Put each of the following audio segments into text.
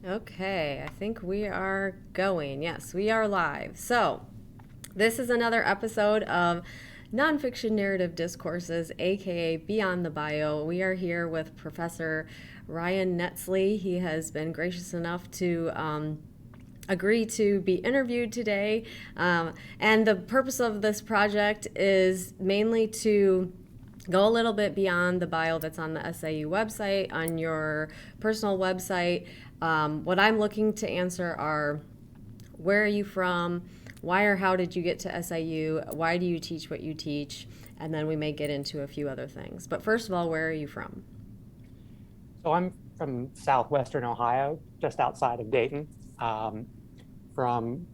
Okay, I think we are going. Yes, we are live. So, this is another episode of Nonfiction Narrative Discourses, aka Beyond the Bio. We are here with Professor Ryan Netzley. He has been gracious enough to agree to be interviewed today. And the purpose of this project is mainly to go a little bit beyond the bio that's on the SIU website, on your personal website. What I'm looking to answer are, where are you from? Why or how did you get to SIU? Why do you teach what you teach? And then we may get into a few other things. But first of all, where are you from? So I'm from southwestern Ohio, just outside of Dayton, um, from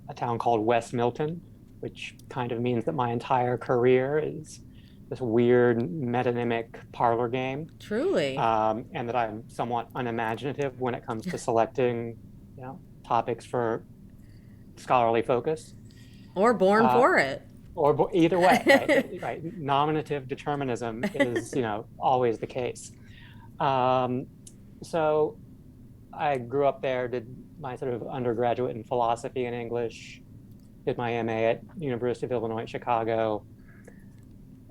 a town called West Milton, which kind of means that my entire career is this weird metonymic parlor game, Truly. and that I'm somewhat unimaginative when it comes to selecting, topics for scholarly focus, Or born uh, for it. or either way, right? Right. Nominative determinism is, always the case. Um, so I grew up there, did my sort of undergraduate in philosophy and English, did my MA at University of Illinois at Chicago,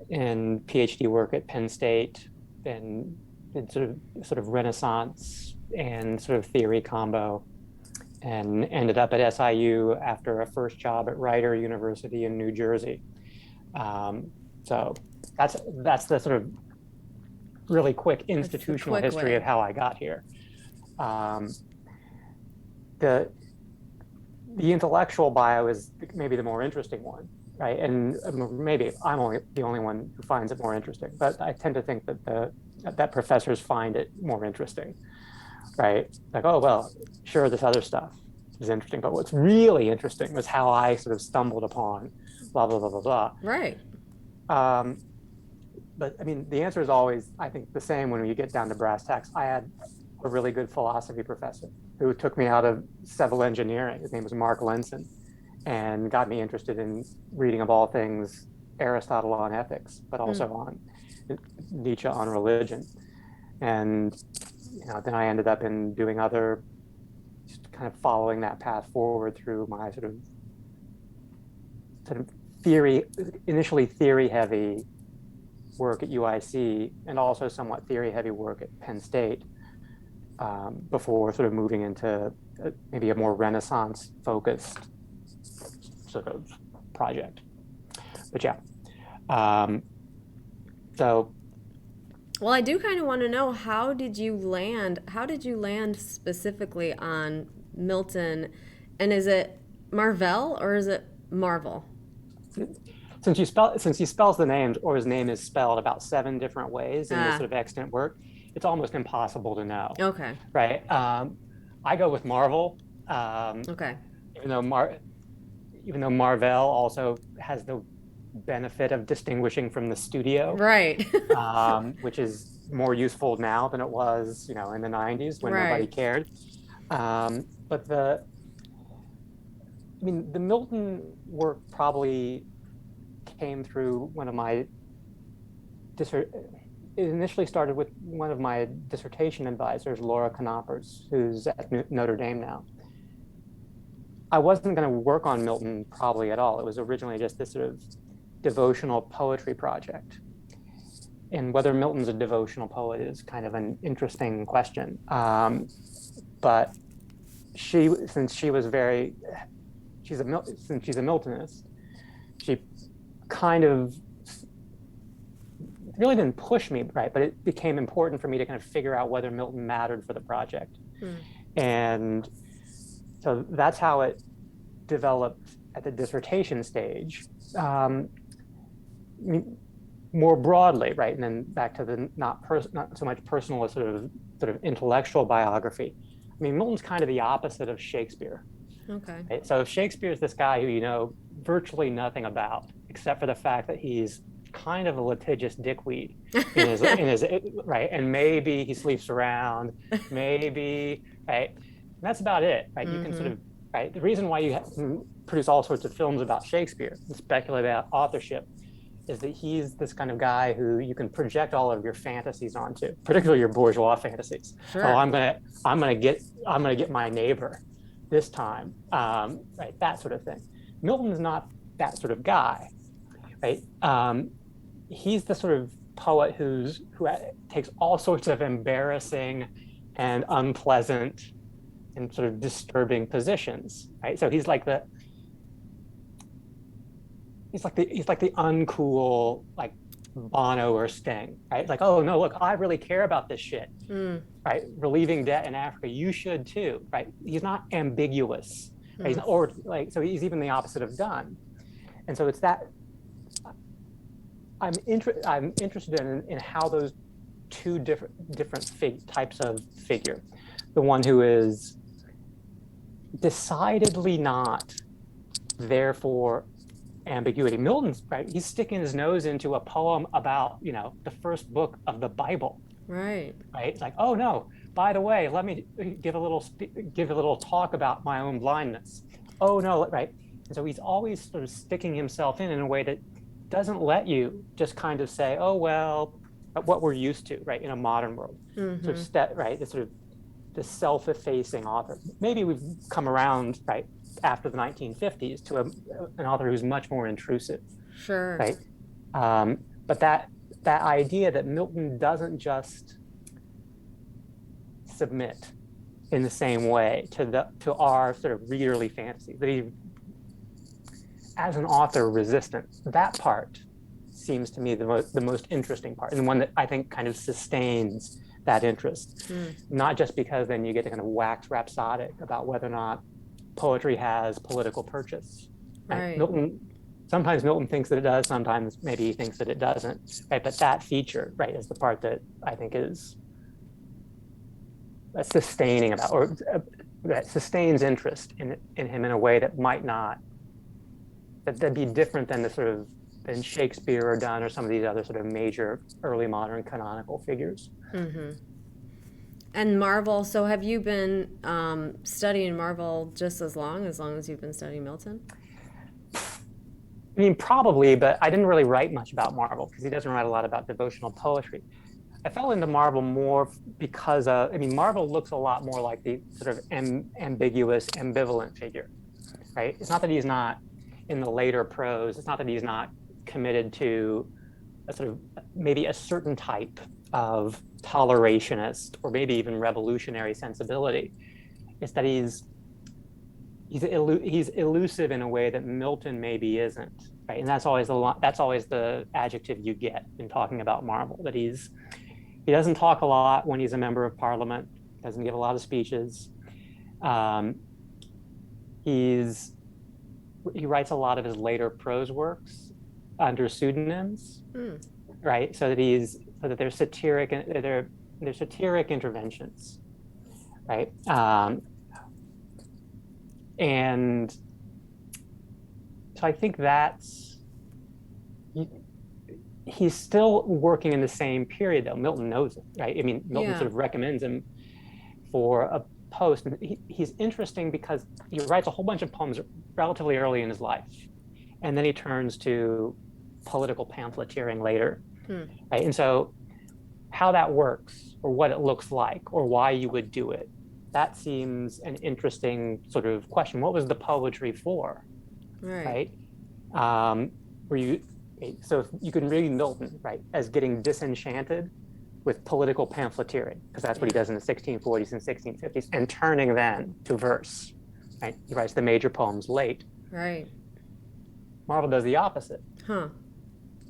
and PhD work at Penn State, and did sort of Renaissance and sort of theory combo, and ended up at SIU after a first job at Rider University in New Jersey. Um, so that's the sort of really quick That's the institutional quick history of way. how I got here. Um, the the intellectual bio is maybe the more interesting one, right? And maybe I'm only the only one who finds it more interesting, but I tend to think that that professors find it more interesting, right? Like, oh well, sure, this other stuff is interesting, but what's really interesting was how I sort of stumbled upon blah blah blah blah blah. Right. Um, but I mean, the answer is always, I think, the same when you get down to brass tacks. I had a really good philosophy professor who took me out of civil engineering. His name was Mark Lenson, and got me interested in reading, of all things, Aristotle on ethics, but Hmm. also on Nietzsche on religion. And then I ended up in doing other, just kind of following that path forward through my sort of theory, initially theory heavy work at UIC, and also somewhat theory heavy work at Penn State, before sort of moving into maybe a more Renaissance focused sort of project. But yeah, um, so Well, I do kind of want to know, how did you land specifically on Milton? And is it Marvell or is it Marvel? since he spells the names, or his name is spelled about 7 different ways in this Ah, sort of extant work, it's almost impossible to know, okay. right? I go with Marvel, um, Okay. even though Marvel also has the benefit of distinguishing from the studio, Right. which is more useful now than it was, in the 90s when nobody Right. cared. But the Milton work probably came through one of my it initially started with one of my dissertation advisors, Laura Knoppers, who's at Notre Dame now. I wasn't going to work on Milton probably at all. It was originally just this sort of devotional poetry project. And whether Milton's a devotional poet is kind of an interesting question. But since she was very, since she's a Miltonist, she kind of really didn't push me, right? But it became important for me to kind of figure out whether Milton mattered for the project. Hmm. And so that's how it developed at the dissertation stage. I mean, more broadly, right? And then back to the not so much personal as sort of intellectual biography. I mean, Milton's kind of the opposite of Shakespeare. Okay. Right? So Shakespeare is this guy who you know virtually nothing about, except for the fact that he's kind of a litigious dickweed in his right, and maybe he sleeps around, maybe, right. And that's about it, right? You can sort Mm-hmm. of, right. The reason why you produce all sorts of films about Shakespeare and speculate about authorship is that he's this kind of guy who you can project all of your fantasies onto, particularly your bourgeois fantasies. Sure. Oh, I'm gonna get my neighbor this time, right? That sort of thing. Milton's not that sort of guy, right? He's the sort of poet who takes all sorts of embarrassing and unpleasant and sort of disturbing positions, right? So he's like the uncool, like Bono or Sting, right? Like, oh no, look, I really care about this shit, right? Relieving debt in Africa, you should too, right? He's not ambiguous, right? He's not, or like, so he's even the opposite of Donne, and so it's that I'm interested in how those two different types of figure, the one who is decidedly not there for ambiguity. Milton's, right, he's sticking his nose into a poem about, the first book of the Bible. Right. It's like, oh no, by the way, let me give a little talk about my own blindness. Oh no, right? And so he's always sort of sticking himself in a way that doesn't let you just kind of say, oh well, what we're used to, right, in a modern world. Sort of right, this sort of the self-effacing author. Maybe we've come around, right, after the 1950s to an author who's much more intrusive. Sure. Right. But that idea that Milton doesn't just submit in the same way to our sort of readerly fantasy, that he, as an author, resistant. That part seems to me the most interesting part, and one that I think kind of sustains that interest. Not just because then you get to kind of wax rhapsodic about whether or not poetry has political purchase. Right. Sometimes Milton thinks that it does, sometimes maybe he thinks that it doesn't, right? But that feature, right, is the part that I think is sustaining about, or that sustains interest in him in a way that might not, that'd be different than than Shakespeare or Donne or some of these other sort of major early modern canonical figures. And Marvel, so have you been studying Marvel just as long as you've been studying Milton? I mean, probably, but I didn't really write much about Marvel because he doesn't write a lot about devotional poetry. I fell into Marvel more because, Marvel looks a lot more like the sort of ambiguous, ambivalent figure, right? It's not that he's not in the later prose, it's not that he's not committed to a sort of maybe a certain type of tolerationist or maybe even revolutionary sensibility. It's that he's elusive in a way that Milton maybe isn't, right? And that's always the adjective you get in talking about Marvel, that he doesn't talk a lot when he's a member of Parliament, doesn't give a lot of speeches. He writes a lot of his later prose works under pseudonyms, right? So that there's satiric interventions, right? And so I think he's still working in the same period, though. Milton knows it, right? Milton sort of recommends him for a post. He's interesting because he writes a whole bunch of poems relatively early in his life, and then he turns to political pamphleteering later, right? And so how that works, or what it looks like, or why you would do it, that seems an interesting sort of question. What was the poetry for, right? So you can read Milton, right, as getting disenchanted with political pamphleteering, because that's what he does in the 1640s and 1650s, and turning then to verse, right? He writes the major poems late. Right. Marvel does the opposite.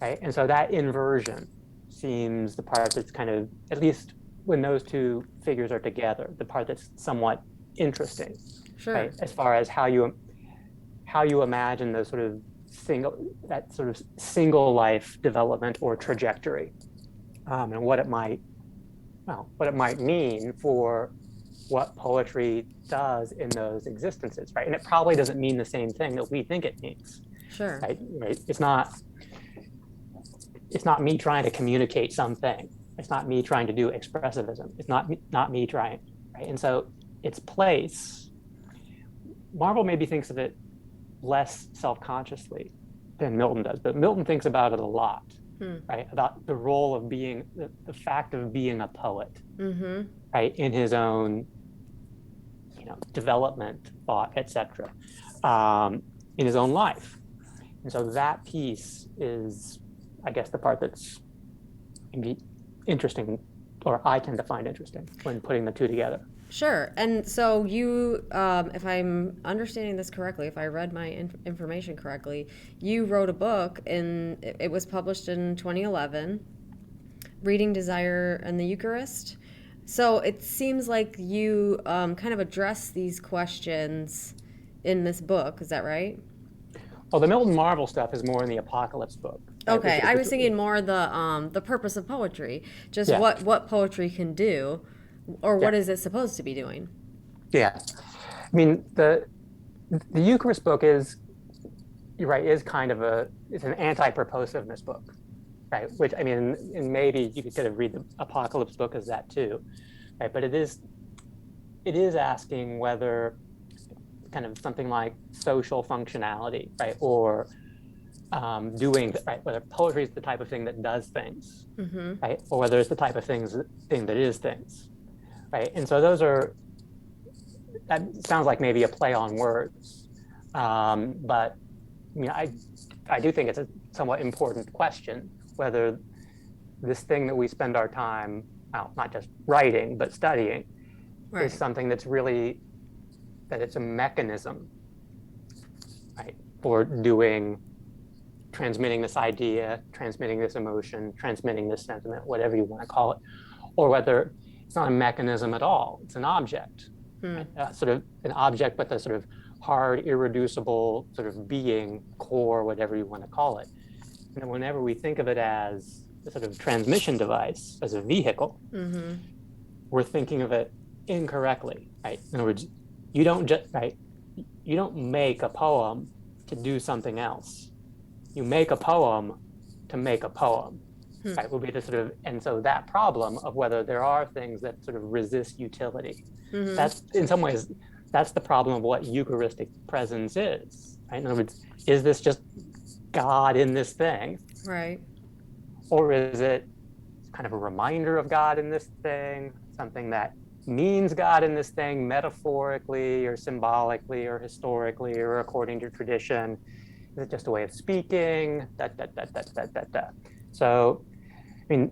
Right? And so that inversion seems the part that's kind of, at least when those two figures are together, the part that's somewhat interesting. Sure. Right? As far as how you imagine the sort of single life development or trajectory, and what it might mean for what poetry does in those existences, right? And it probably doesn't mean the same thing that we think it means. Sure. Right? It's not me trying to communicate something. It's not me trying to do expressivism. It's not me trying, right? And so its place, Marvel maybe thinks of it less self-consciously, than Milton does, but Milton thinks about it a lot, Hmm. right? About the role of being, the fact of being a poet, Mm-hmm. right? In his own, development, thought, etc., in his own life. And so that piece is, I guess, the part that's can be interesting, or I tend to find interesting when putting the two together. Sure. And so you, if I'm understanding this correctly, if I read my information correctly, you wrote a book and it was published in 2011, Reading Desire and the Eucharist. So it seems like you kind of address these questions in this book. Is that right? Well, the Milton Marvel stuff is more in the Apocalypse book, right? Okay, I was thinking more the purpose of poetry, just Yeah, what poetry can do, or yeah, what is it supposed to be doing? yeah. I mean, the Eucharist book is, you're right, is kind of it's an anti-purposiveness book, right? Which, I mean, and maybe you could kind of read the Apocalypse book as that too, right? But it is asking whether kind of something like social functionality, right, or doing, right, whether poetry is the type of thing that does things, Mm-hmm. right, or whether it's the type of thing that is things, right. And so that sounds like maybe a play on words, but I do think it's a somewhat important question whether this thing that we spend our time, well, not just writing but studying, Right. is something that's really, that it's a mechanism, right, for transmitting this idea, transmitting this emotion, transmitting this sentiment, whatever you want to call it, or whether it's not a mechanism at all. It's an object, right? Sort of an object, but the sort of hard, irreducible sort of being, core, whatever you want to call it. And whenever we think of it as a sort of transmission device, as a vehicle, Mm-hmm. we're thinking of it incorrectly, right? In other words, you don't make a poem to do something else. You make a poem to make a poem, right? Will be the sort of, and so that problem of whether there are things that sort of resist utility, Mm-hmm. that's in some ways, that's the problem of what Eucharistic presence is, right? In other words, is this just God in this thing? Right. Or is it kind of a reminder of God in this thing, something that means God in this thing metaphorically or symbolically or historically or according to tradition? Is it just a way of speaking? So, I mean,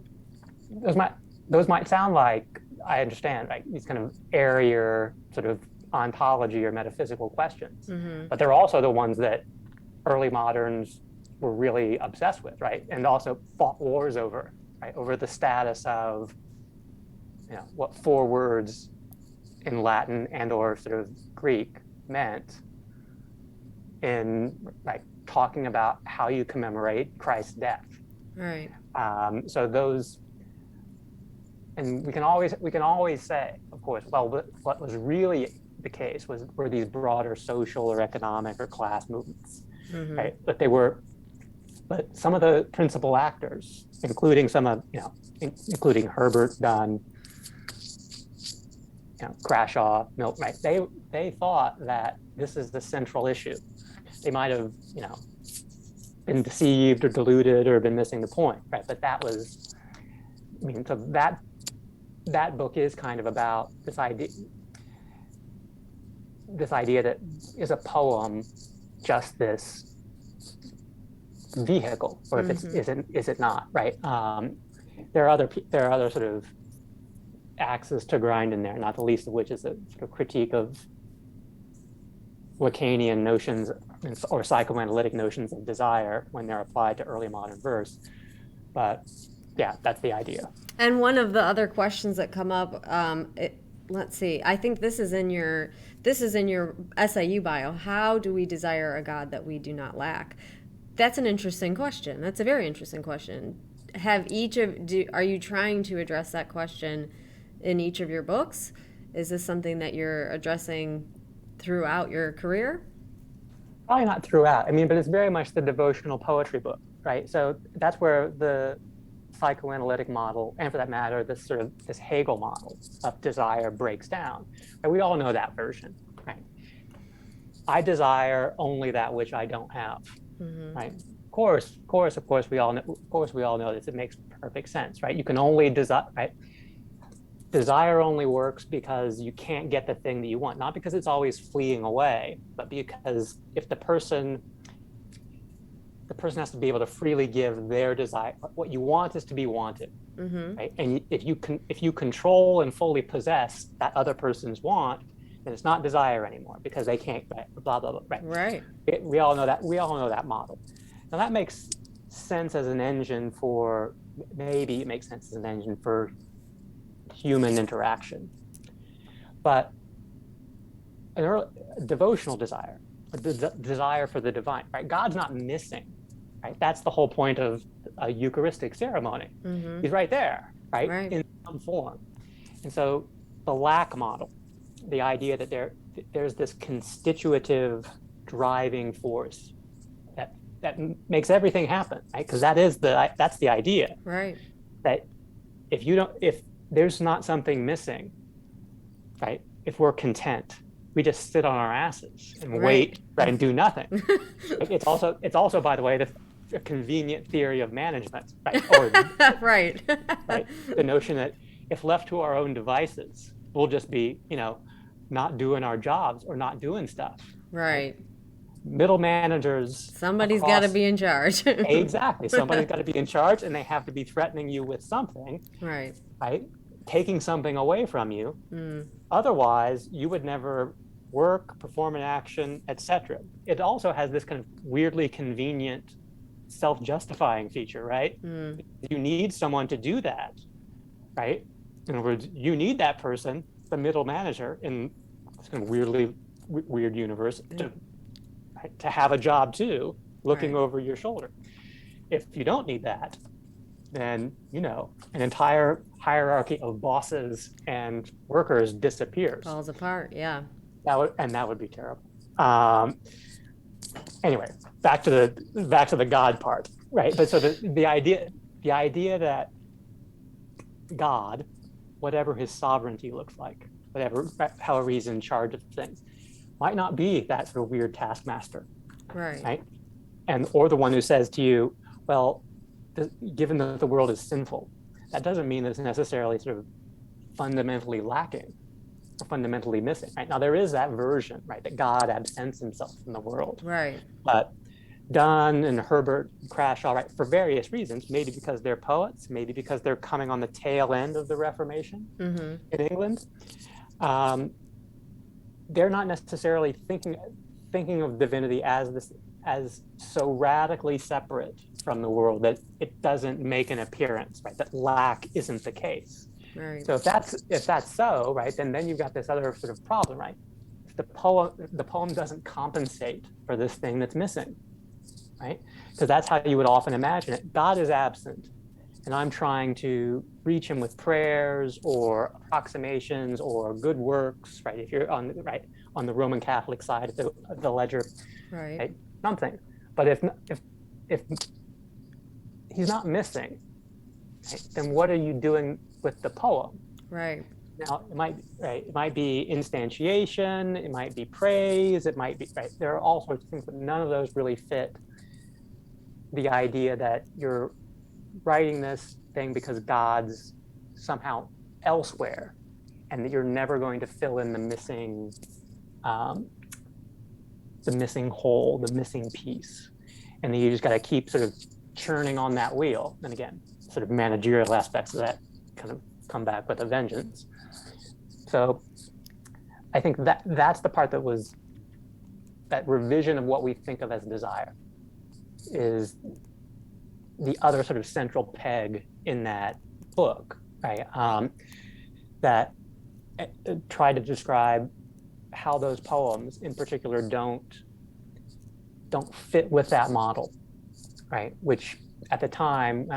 those might sound like, I understand, right, these kind of airier sort of ontology or metaphysical questions, Mm-hmm. but they're also the ones that early moderns were really obsessed with, right, and also fought wars over, right, over the status of, what four words in Latin and or sort of Greek meant in, like, talking about how you commemorate Christ's death. Right. So those, and we can always say, of course, well, what was really the case were these broader social or economic or class movements, Mm-hmm. right? But some of the principal actors, including including Herbert Dunn, Crashaw, Milton, right? They thought that this is the central issue. They might have, been deceived or deluded or been missing the point, right? But that was, so that book is kind of about this idea that is a poem just this vehicle, or if it's is it not, right? There are other sort of axes to grind in there, not the least of which is a sort of critique of Lacanian notions or psychoanalytic notions of desire when they're applied to early modern verse. But yeah, that's the idea. And one of the other questions that come up, let's see, I think this is in your SIU bio. How do we desire a God that we do not lack? That's an interesting question. That's a very interesting question. Are you trying to address that question in each of your books? Is this something that you're addressing throughout your career? Probably not throughout. But it's very much the devotional poetry book, right? So that's where the psychoanalytic model, and for that matter, this Hegel model of desire breaks down. And we all know that version, right? I desire only that which I don't have, right? of course, we all know this. It makes perfect sense, right? You can only desire, right? Desire only works because you can't get the thing that you want, not because it's always fleeing away, but because if the person has to be able to freely give their desire. What you want is to be wanted, right? And if you control and fully possess that other person's want, then it's not desire anymore because they can't, right? Blah blah blah, right? Right. We all know that. We all know that model. Now that makes sense as an engine for, maybe it makes sense as an engine for human interaction, but a devotional desire, the desire for the divine, right? God's not missing, right? That's the whole point of a Eucharistic ceremony. He's right there, right? In some form. And so the lack model, the idea that there's this constitutive driving force that makes everything happen, right? Because that's the idea, right? That if there's not something missing, right? If we're content, we just sit on our asses and wait, right, and do nothing. It's also, by the way, a convenient theory of management, right? Or, right. Right. The notion that if left to our own devices, we'll just be, not doing our jobs or not doing stuff. Right. Middle managers. Somebody's got to be in charge. Exactly. Somebody's got to be in charge, and they have to be threatening you with something. Right. Right. Taking something away from you. Otherwise, you would never work, perform an action, etc. It also has this kind of weirdly convenient self-justifying feature, right? You need someone to do that, right? In other words, you need that person, the middle manager, in this kind of weird universe, to have a job too, looking over your shoulder. If you don't need that, then an entire hierarchy of bosses and workers disappears. Falls apart, yeah. That would be terrible. Anyway, back to the God part, right? But so the idea that God, whatever his sovereignty looks like, however he's in charge of things, might not be that sort of weird taskmaster, right? Or the one who says to you, well, given that the world is sinful, that doesn't mean that it's necessarily sort of fundamentally lacking or fundamentally missing, right? Now there is that version, right, that God absents himself from the world, right? But Donne and Herbert Crashaw, right, for various reasons, maybe because they're poets, maybe because they're coming on the tail end of the Reformation in England, they're not necessarily thinking of divinity as so radically separate from the world that it doesn't make an appearance, right? That lack isn't the case. Right. So if that's so, right, then you've got this other sort of problem, right? If the poem doesn't compensate for this thing that's missing, right? Because that's how you would often imagine it. God is absent, and I'm trying to reach him with prayers or approximations or good works, right? If you're on the Roman Catholic side of the ledger, right? Something. But if he's not missing, right, then what are you doing with the poem? Right. Now it might be instantiation, it might be praise, it might be, right, there are all sorts of things, but none of those really fit the idea that you're writing this thing because God's somehow elsewhere, and that you're never going to fill in the missing hole, the missing piece, and then you just got to keep sort of churning on that wheel. And again, sort of managerial aspects of that kind of come back with a vengeance. So I think that's the part that revision of what we think of as desire is the other sort of central peg in that book, right? That try to describe how those poems in particular don't fit with that model, right? Which at the time,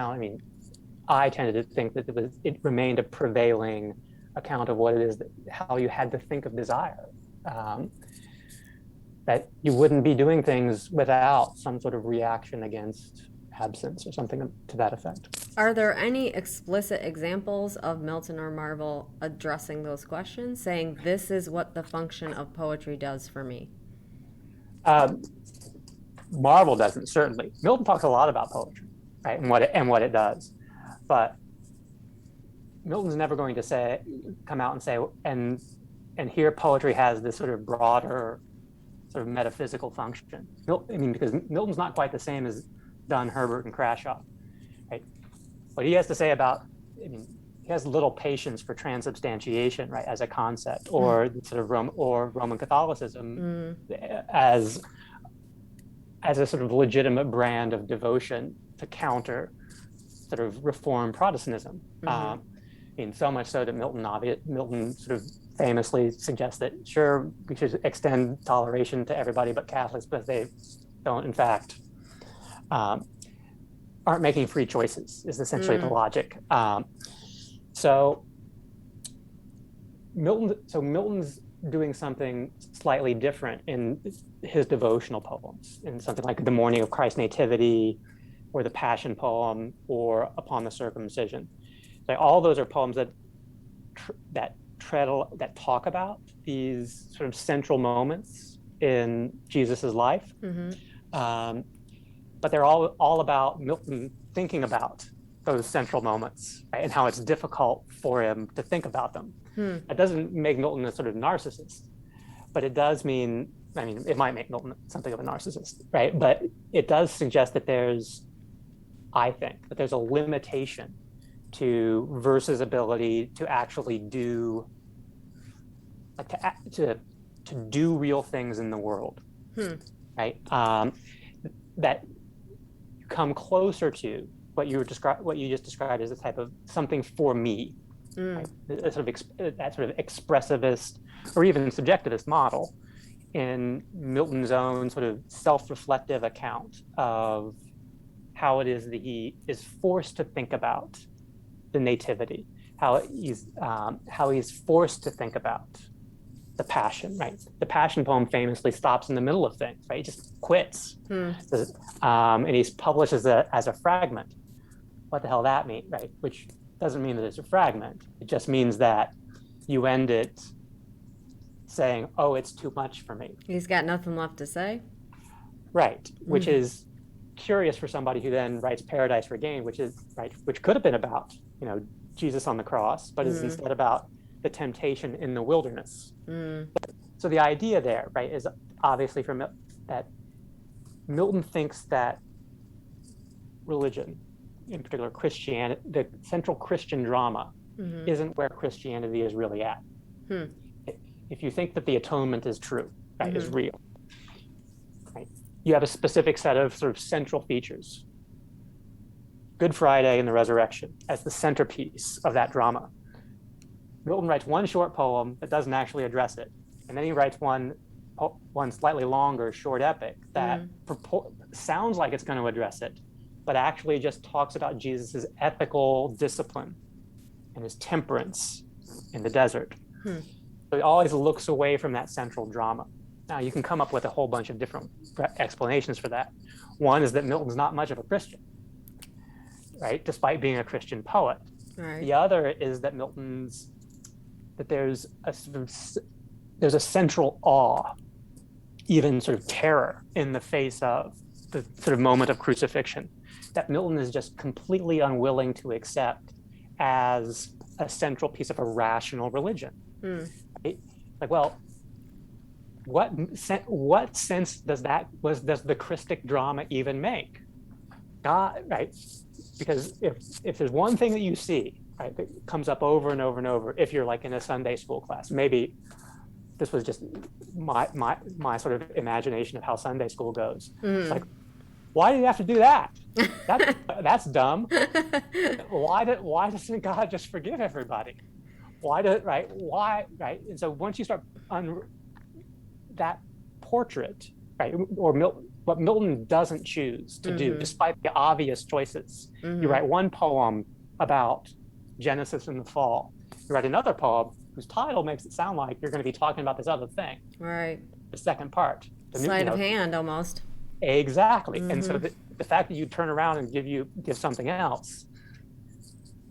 I tended to think that it remained a prevailing account of what it is, how you had to think of desire. That you wouldn't be doing things without some sort of reaction against absence or something to that effect. Are there any explicit examples of Milton or Marvel addressing those questions, saying this is what the function of poetry does for me? Marvel doesn't, certainly. Milton talks a lot about poetry, right, and what it does, but Milton's never going to come out and say, and here poetry has this sort of broader sort of metaphysical function. Because Milton's not quite the same as Donne, Herbert, and Crashaw, right? What he has to say about, he has little patience for transubstantiation, right, as a concept, or sort of Roman Catholicism as a sort of legitimate brand of devotion to counter sort of Reformed Protestantism. So much so that Milton sort of famously suggests that, sure, we should extend toleration to everybody but Catholics, but they don't, in fact, aren't making free choices, is essentially the logic. So Milton's doing something slightly different in his devotional poems, in something like The Morning of Christ's Nativity, or the Passion poem, or Upon the Circumcision. So all those are poems that talk about these sort of central moments in Jesus's life, but they're all about Milton thinking about those central moments, right, and how it's difficult for him to think about them. It doesn't make Milton a sort of narcissist, but it does mean, it might make Milton something of a narcissist, right? But it does suggest that there's a limitation to verse's ability to actually do, to do real things in the world, right? That come closer to what you just described as a type of something for me, right? That sort of expressivist or even subjectivist model in Milton's own sort of self-reflective account of how it is that he is forced to think about the nativity, how he's forced to think about the Passion, right? The Passion poem famously stops in the middle of things, right? He just quits, and he's published as a fragment. What the hell that mean, right? Which doesn't mean that it's a fragment. It just means that you end it saying, "Oh, it's too much for me." He's got nothing left to say. Right, which is curious for somebody who then writes Paradise Regained, which could have been about, Jesus on the cross, but is instead about the temptation in the wilderness. So the idea there, right, is obviously that Milton thinks that religion, in particular Christianity, the central Christian drama, isn't where Christianity is really at. If you think that the atonement is true, right, is real, right, you have a specific set of sort of central features. Good Friday and the resurrection as the centerpiece of that drama. Milton writes one short poem that doesn't actually address it, and then he writes one slightly longer short epic that sounds like it's going to address it, but actually just talks about Jesus's ethical discipline and his temperance in the desert. So he always looks away from that central drama. Now, you can come up with a whole bunch of different explanations for that. One is that Milton's not much of a Christian, right, despite being a Christian poet. Right. The other is that there's a central awe, even sort of terror, in the face of the sort of moment of crucifixion, that Milton is just completely unwilling to accept as a central piece of a rational religion. Right? Like, well, what sense does the Christic drama even make? God, right? Because if there's one thing that you see, right, that comes up over and over and over, if you're like in a Sunday school class, maybe this was just my sort of imagination of how Sunday school goes. It's like, why do you have to do that? That's dumb. Why doesn't God just forgive everybody? Why? And so once you start that portrait, right, or what Milton doesn't choose to do, despite the obvious choices. You write one poem about Genesis and the fall. You write another poem whose title makes it sound like you're going to be talking about this other thing. Right. The second part. Sleight of hand, almost. Exactly. And so the fact that you turn around and give something else,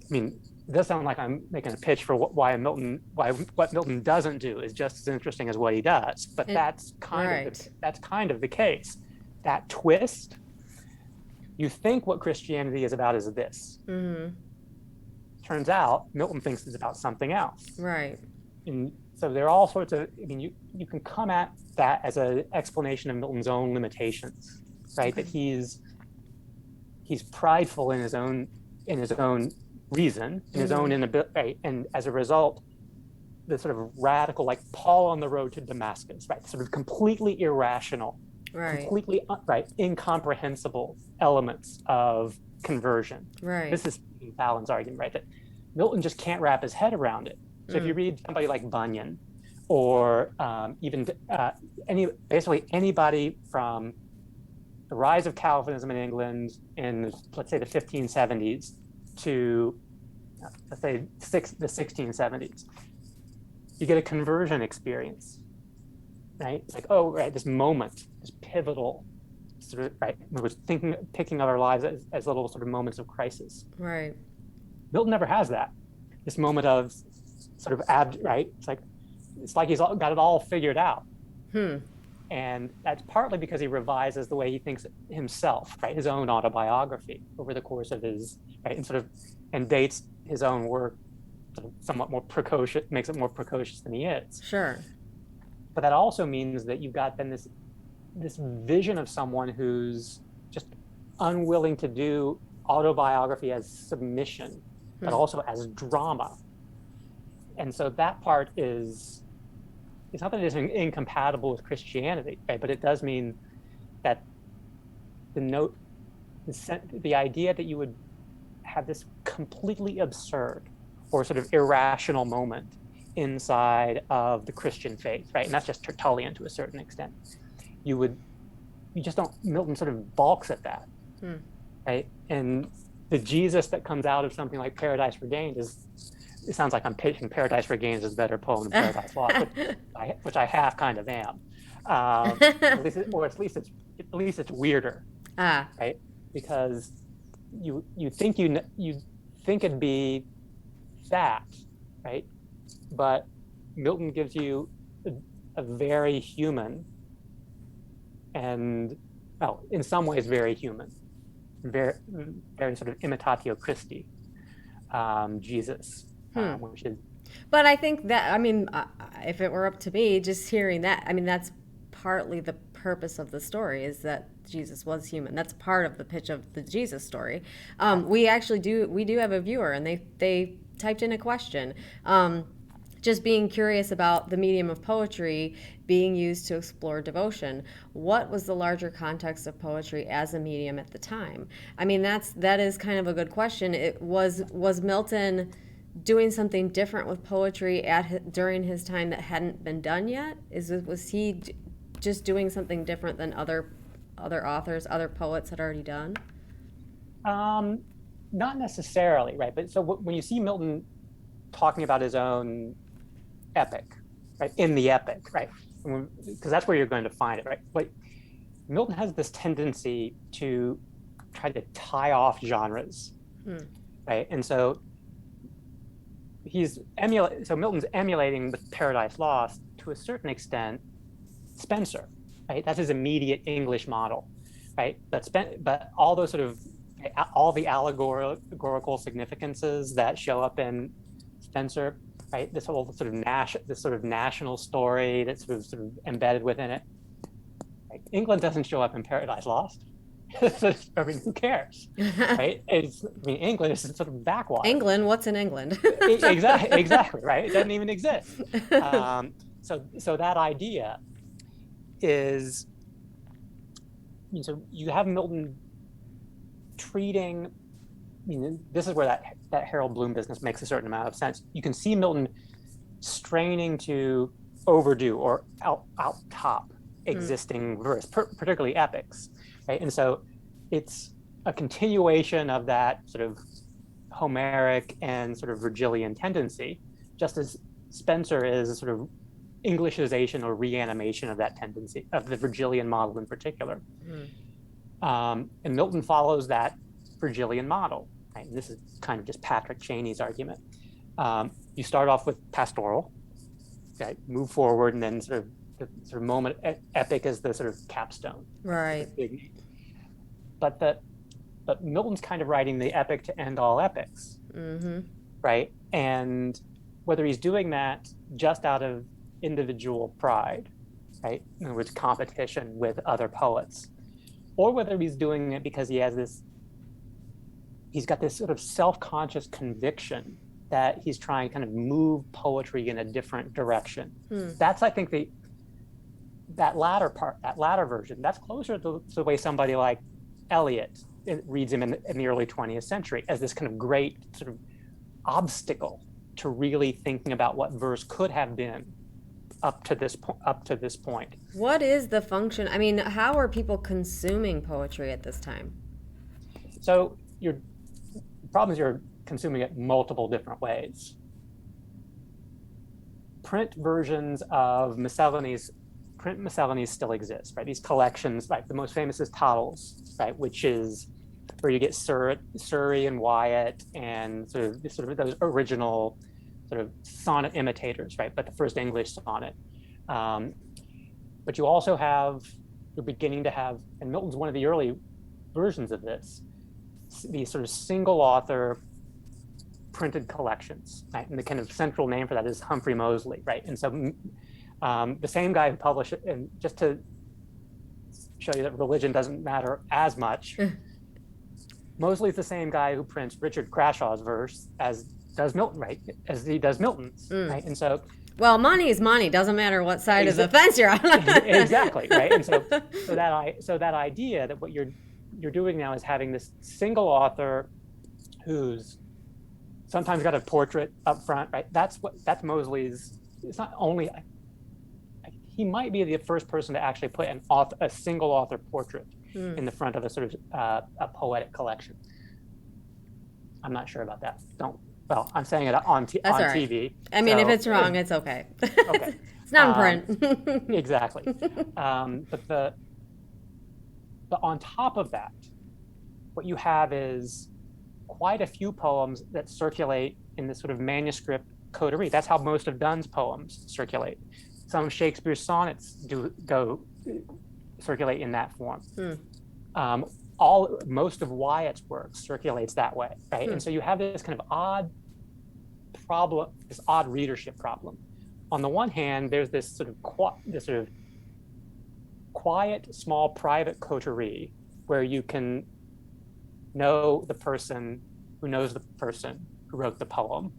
it does sound like I'm making a pitch for what Milton doesn't do is just as interesting as what he does. But that's kind of the case. that twist, you think what Christianity is about is this. Mm-hmm. Turns out Milton thinks it's about something else. Right. And so there are all sorts of, I mean, you can come at that as an explanation of Milton's own limitations, right? That he's prideful in his own reason, in his own inability, right? And as a result, the sort of radical, like Paul on the road to Damascus, right? Sort of completely irrational, completely incomprehensible elements of conversion. Right. This is Fallon's argument, right? That Milton just can't wrap his head around it. So if you read somebody like Bunyan, or even basically anybody from the rise of Calvinism in England in, let's say, the 1570s to, let's say, the 1670s, you get a conversion experience, right? It's like, oh, right, this moment, this pivotal, sort of, right? We're picking up our lives as little sort of moments of crisis. Right. Milton never has that. This moment of sort of right? It's like he's got it all figured out. And that's partly because he revises the way he thinks himself, right? His own autobiography over the course of his, right? And dates his own work sort of somewhat more precocious, makes it more precocious than he is. Sure. But that also means that you've got then this vision of someone who's just unwilling to do autobiography as submission, but also as drama. And so that part it's not that it is incompatible with Christianity, right? But it does mean that the idea that you would have this completely absurd or sort of irrational moment inside of the Christian faith, right? And that's just Tertullian to a certain extent. Milton sort of balks at that, right? And the Jesus that comes out of something like Paradise Regained it sounds like I'm pitching Paradise Regained as a better poem than Paradise Lost, which I half kind of am. At least it's weirder, right? Because you think it'd be that, right? But Milton gives you a very human and, well, in some ways very human, very, very sort of imitatio Christi, Jesus. Which is, but I think that, I mean, if it were up to me, just hearing that, I mean, that's partly the purpose of the story, is that Jesus was human. That's part of the pitch of the Jesus story. We do have a viewer, and they typed in a question, just being curious about the medium of poetry being used to explore devotion. What was the larger context of poetry as a medium at the time? I mean, that is kind of a good question. Was Milton doing something different with poetry during his time that hadn't been done yet? Was he just doing something different than other authors, other poets had already done? Not necessarily, right? But so when you see Milton talking about his own epic, right, in the epic, right, because that's where you're going to find it, right? But Milton has this tendency to try to tie off genres, right? And so Milton's emulating with Paradise Lost to a certain extent Spenser, right? That's his immediate English model, right? But all those sort of all the allegorical significances that show up in Spenser, right? This whole sort of national story that's sort of embedded within it. Right? England doesn't show up in Paradise Lost. I mean, who cares, right? England is sort of backwater. England, what's in England? exactly, right? It doesn't even exist. So that idea is, so you have Milton treating, this is where that Harold Bloom business makes a certain amount of sense. You can see Milton straining to overdo or out-top existing verse, particularly epics. Right? And so it's a continuation of that sort of Homeric and sort of Virgilian tendency, just as Spenser is a sort of Englishization or reanimation of that tendency, of the Virgilian model in particular. And Milton follows that Virgilian model. Right? And this is kind of just Patrick Cheney's argument. You start off with pastoral, okay, move forward, and then sort of the sort of moment. Epic is the sort of capstone. Right. But Milton's kind of writing the epic to end all epics, right? And whether he's doing that just out of individual pride, right, in other words, competition with other poets, or whether he's doing it because he's got this sort of self-conscious conviction that he's trying to kind of move poetry in a different direction. That's, I think, that latter version, that's closer to the way somebody like Eliot reads him in the early 20th century, as this kind of great sort of obstacle to really thinking about what verse could have been up to this point. What is the function? I mean, how are people consuming poetry at this time? So the problem is you're consuming it multiple different ways. Print miscellanies still exist, right? These collections, right? The most famous is Toddles, right? Which is where you get Surrey and Wyatt and sort of those original sort of sonnet imitators, right? But the first English sonnet. But you're beginning to have, and Milton's one of the early versions of this, these sort of single author printed collections, right? And the kind of central name for that is Humphrey Moseley, right? And so the same guy who published it, and just to show you that religion doesn't matter as much, Moseley's the same guy who prints Richard Crashaw's verse as does Milton, right? As he does Milton's, right? And so, well, money is money. Doesn't matter what side of the fence you're on. Exactly, right? And so that idea that what you're doing now is having this single author who's sometimes got a portrait up front, right? That's Moseley's. It's not only, he might be the first person to actually put a single author portrait in the front of a sort of a poetic collection. I'm not sure about that. Well, I'm saying it on TV. I mean, if it's wrong, it's okay. Okay. It's not in print. Exactly. But on top of that, what you have is quite a few poems that circulate in this sort of manuscript coterie. That's how most of Donne's poems circulate. Some of Shakespeare's sonnets circulate in that form. Most of Wyatt's work circulates that way, right? And so you have this kind of odd readership problem. On the one hand, there's this sort of quiet, small, private coterie where you can know the person who knows the person who wrote the poem,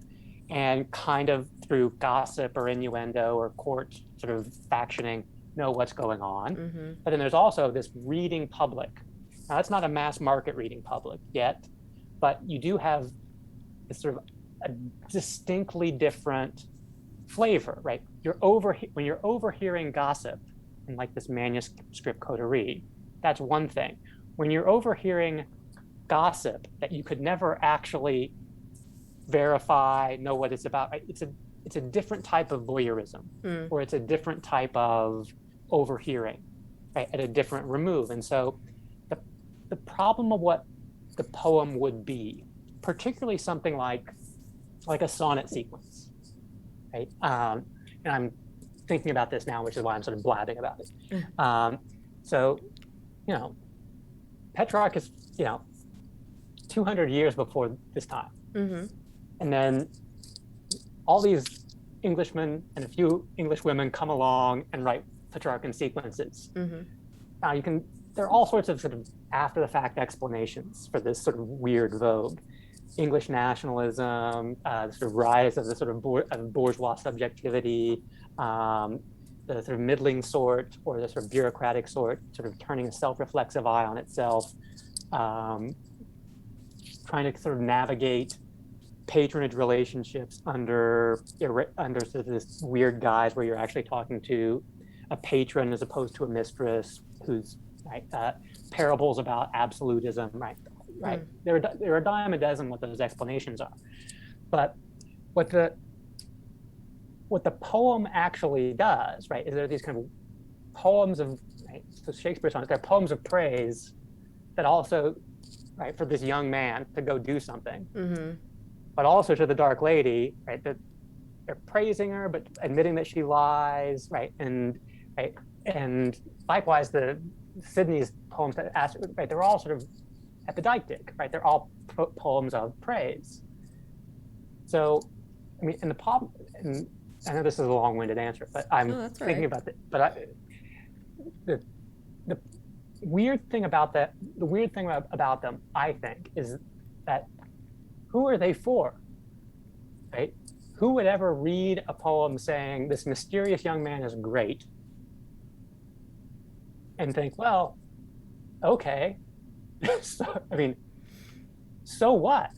and kind of through gossip or innuendo or court sort of factioning know what's going on. But then there's also this reading public. Now, that's not a mass market reading public yet, but you do have this sort of a distinctly different flavor, right? When you're overhearing gossip in like this manuscript coterie, that's one thing. When you're overhearing gossip that you could never actually verify, know what it's about, right? It's a different type of voyeurism, or it's a different type of overhearing, right? At a different remove. And so the problem of what the poem would be, particularly something like a sonnet sequence, right? And I'm thinking about this now, which is why I'm sort of blabbing about it. So, Petrarch is, 200 years before this time. And then all these Englishmen and a few English women come along and write Petrarchan sequences. Now there are all sorts of sort of after the fact explanations for this sort of weird vogue. English nationalism, the sort of rise of the sort of bourgeois subjectivity, the sort of middling sort or the sort of bureaucratic sort, sort of turning a self-reflexive eye on itself, trying to sort of navigate patronage relationships under sort of this weird guise where you're actually talking to a patron as opposed to a mistress, who's right, parables about absolutism, right? There are a dime a dozen what those explanations are, but what the poem actually does, right, is there are these kind of poems of, right, so Shakespeare's sonnets, they're poems of praise that also, right, for this young man to go do something, but also to the dark lady, right, that they're praising her but admitting that she lies, right, and right? And likewise, the Sidney's poems that ask, right, they're all sort of epidictic, right? They're all poems of praise. So, I mean, and the problem, and I know this is a long-winded answer, but I'm thinking about it. But the weird thing about that, the weird thing about them, I think, is that who are they for, right? Who would ever read a poem saying this mysterious young man is great and think, well, okay, so, I mean, so what?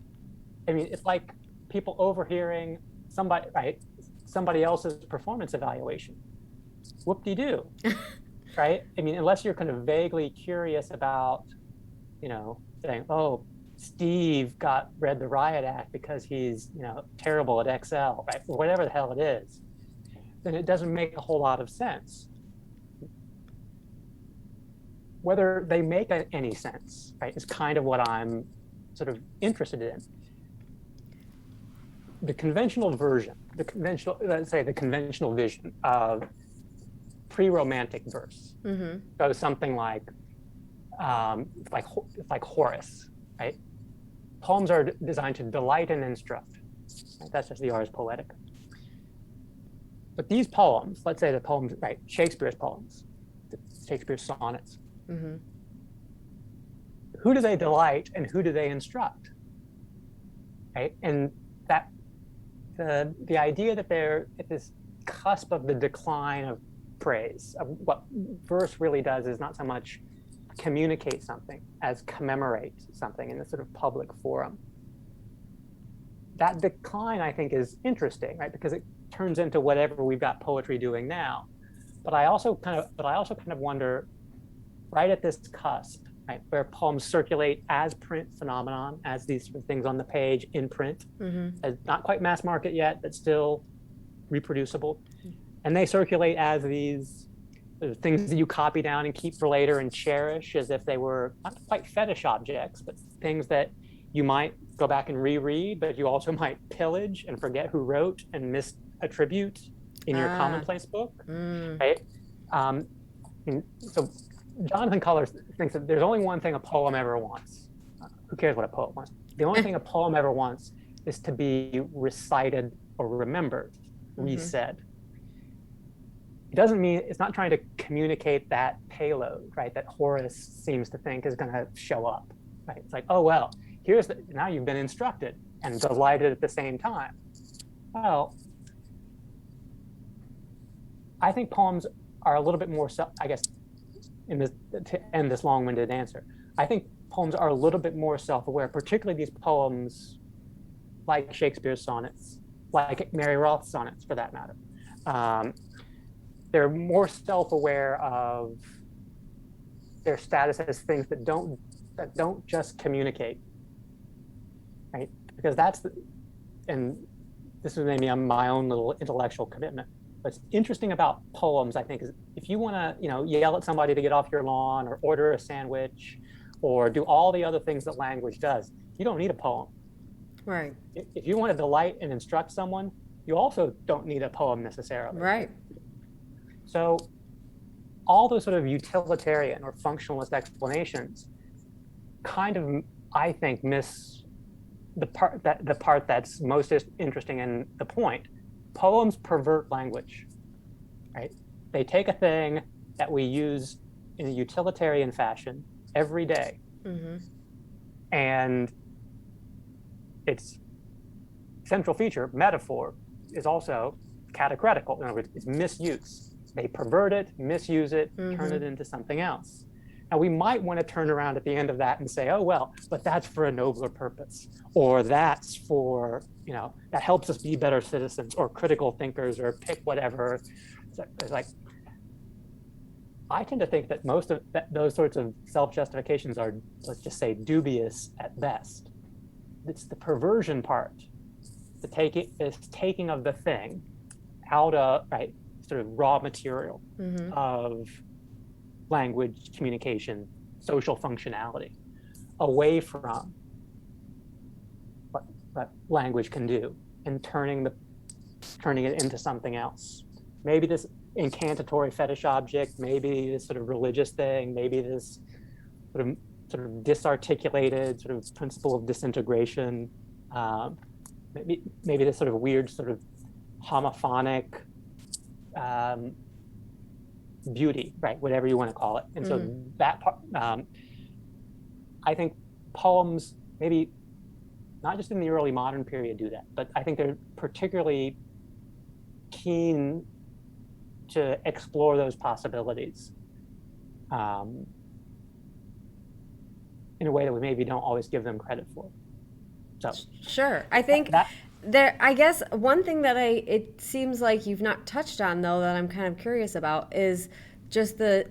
I mean, it's like people overhearing somebody, right? Somebody else's performance evaluation. Whoop-de-doo, right? I mean, unless you're kind of vaguely curious about, you know, saying, oh, Steve read the Riot Act because he's, you know, terrible at Excel, right? Or whatever the hell it is, then it doesn't make a whole lot of sense. Whether they make any sense, right, is kind of what I'm sort of interested in. The conventional version, let's say the conventional vision of pre-romantic verse goes something like Horace, right? Poems are designed to delight and instruct. Right? That's just the ars poetica. But these poems, let's say the poems, right, Shakespeare's poems, Shakespeare's sonnets, who do they delight and who do they instruct? Right? And that the idea that they're at this cusp of the decline of praise, of what verse really does is not so much communicate something as commemorate something in a sort of public forum. That decline, I think, is interesting, right? Because it turns into whatever we've got poetry doing now. But I also kind of wonder, right at this cusp, right, where poems circulate as print phenomenon, as these sort of things on the page in print, as not quite mass market yet, but still reproducible. And they circulate as these things that you copy down and keep for later and cherish as if they were not quite fetish objects, but things that you might go back and reread, but you also might pillage and forget who wrote and misattribute in your commonplace book, right? So Jonathan Cullers thinks that there's only one thing a poem ever wants. Who cares what a poet wants? The only thing a poem ever wants is to be recited or remembered, resaid. It doesn't mean, it's not trying to communicate that payload, right, that Horace seems to think is going to show up, right? It's like, oh, well, now you've been instructed and delighted at the same time. Well, I think poems are a little bit more, I guess, to end this long-winded answer, I think poems are a little bit more self-aware, particularly these poems like Shakespeare's sonnets, like Mary Roth's sonnets for that matter. They're more self-aware of their status as things that don't just communicate, right? Because and this is maybe my own little intellectual commitment. What's interesting about poems, I think, is if you want to, yell at somebody to get off your lawn or order a sandwich or do all the other things that language does, you don't need a poem. Right. If you want to delight and instruct someone, you also don't need a poem necessarily. Right. So all those sort of utilitarian or functionalist explanations kind of, I think, miss the part that's most interesting in the point. Poems pervert language, right? They take a thing that we use in a utilitarian fashion every day, and its central feature, metaphor, is also catacretical. In other words, it's misuse. They pervert it, misuse it, turn it into something else. Now, we might want to turn around at the end of that and say, oh, well, but that's for a nobler purpose, or that's for, that helps us be better citizens or critical thinkers or pick whatever. It's like, I tend to think that most of those sorts of self-justifications are, let's just say, dubious at best. It's the perversion part, the taking of the thing out of, right, sort of raw material of language, communication, social functionality, away from what language can do, and turning it into something else. Maybe this incantatory fetish object, maybe this sort of religious thing, maybe this sort of disarticulated sort of principle of disintegration, maybe this sort of weird sort of homophonic beauty, right? Whatever you want to call it. And so that part, I think poems, maybe not just in the early modern period, do that, but I think they're particularly keen to explore those possibilities in a way that we maybe don't always give them credit for. So sure, I think there. I guess one thing that it seems like you've not touched on though that I'm kind of curious about is just the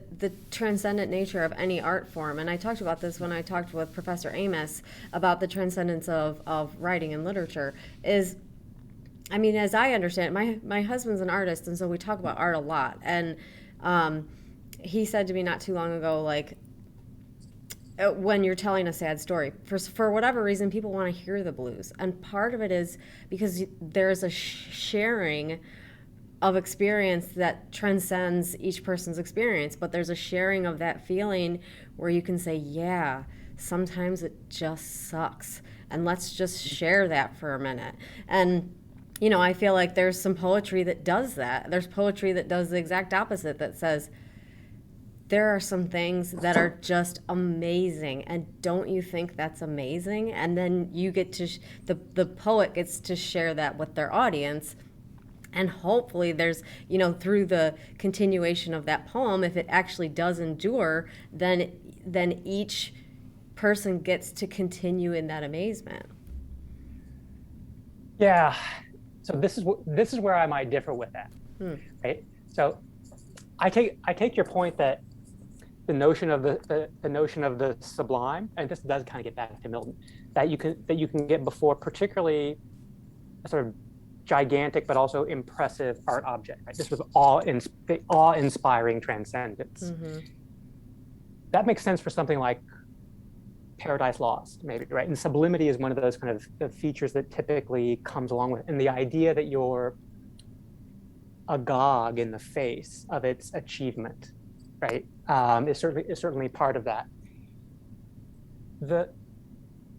transcendent nature of any art form. And I talked about this when I talked with Professor Amos about the transcendence of writing and literature. Is, I mean, as I understand it, my husband's an artist, and so we talk about art a lot. And he said to me not too long ago, like, when you're telling a sad story, for whatever reason, people want to hear the blues. And part of it is because there's a sharing of experience that transcends each person's experience, but there's a sharing of that feeling where you can say, yeah, sometimes it just sucks, and let's just share that for a minute. And you know, I feel like there's some poetry that does that. There's poetry that does the exact opposite, that says there are some things that are just amazing, and don't you think that's amazing? And then you get to the poet gets to share that with their audience. And hopefully there's, you know, through the continuation of that poem, if it actually does endure, then each person gets to continue in that amazement. Yeah. So this is where I might differ with that. Right? So I take your point that the notion of the sublime, and this does kind of get back to Milton, that you can get before particularly a sort of gigantic but also impressive art object. Right? This was awe-inspiring transcendence. That makes sense for something like Paradise Lost, maybe, right? And sublimity is one of those kind of features that typically comes along with, and the idea that you're agog in the face of its achievement, right? Is certainly part of that.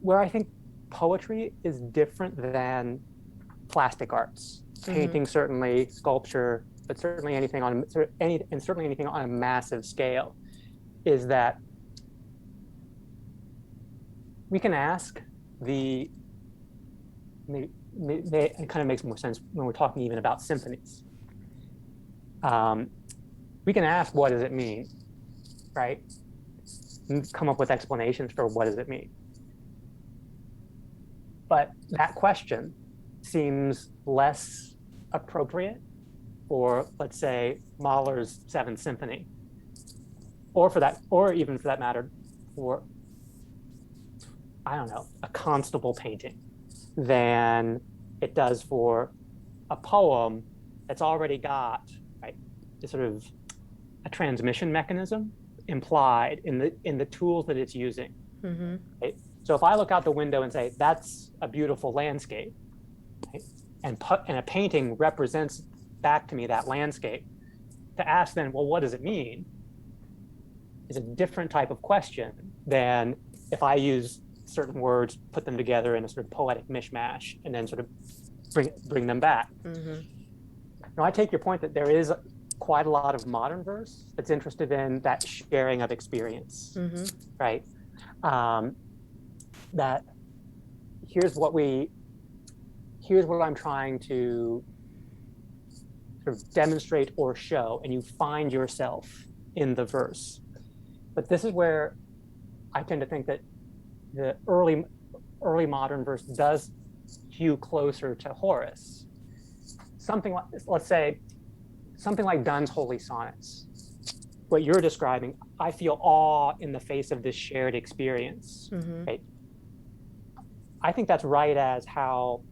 Where I think poetry is different than plastic arts, painting certainly, sculpture, but certainly anything on a massive scale, is that we can ask it kind of makes more sense when we're talking even about symphonies. We can ask, what does it mean, right? And come up with explanations for what does it mean. But that question seems less appropriate for, let's say, Mahler's Seventh Symphony, or even for that matter, for, I don't know, a constable painting, than it does for a poem that's already got, right, this sort of a transmission mechanism implied in the tools that it's using. Right? So if I look out the window and say, that's a beautiful landscape, right? and a painting represents back to me that landscape, to ask then, well, what does it mean, is a different type of question than if I use certain words, put them together in a sort of poetic mishmash, and then sort of bring them back. Now, I take your point that there is quite a lot of modern verse that's interested in that sharing of experience, right? That here's what I'm trying to sort of demonstrate or show, and you find yourself in the verse. But this is where I tend to think that the early modern verse does hew closer to Horace. Something like, let's say, something like Donne's Holy Sonnets. What you're describing, I feel awe in the face of this shared experience. Right? I think that's right as how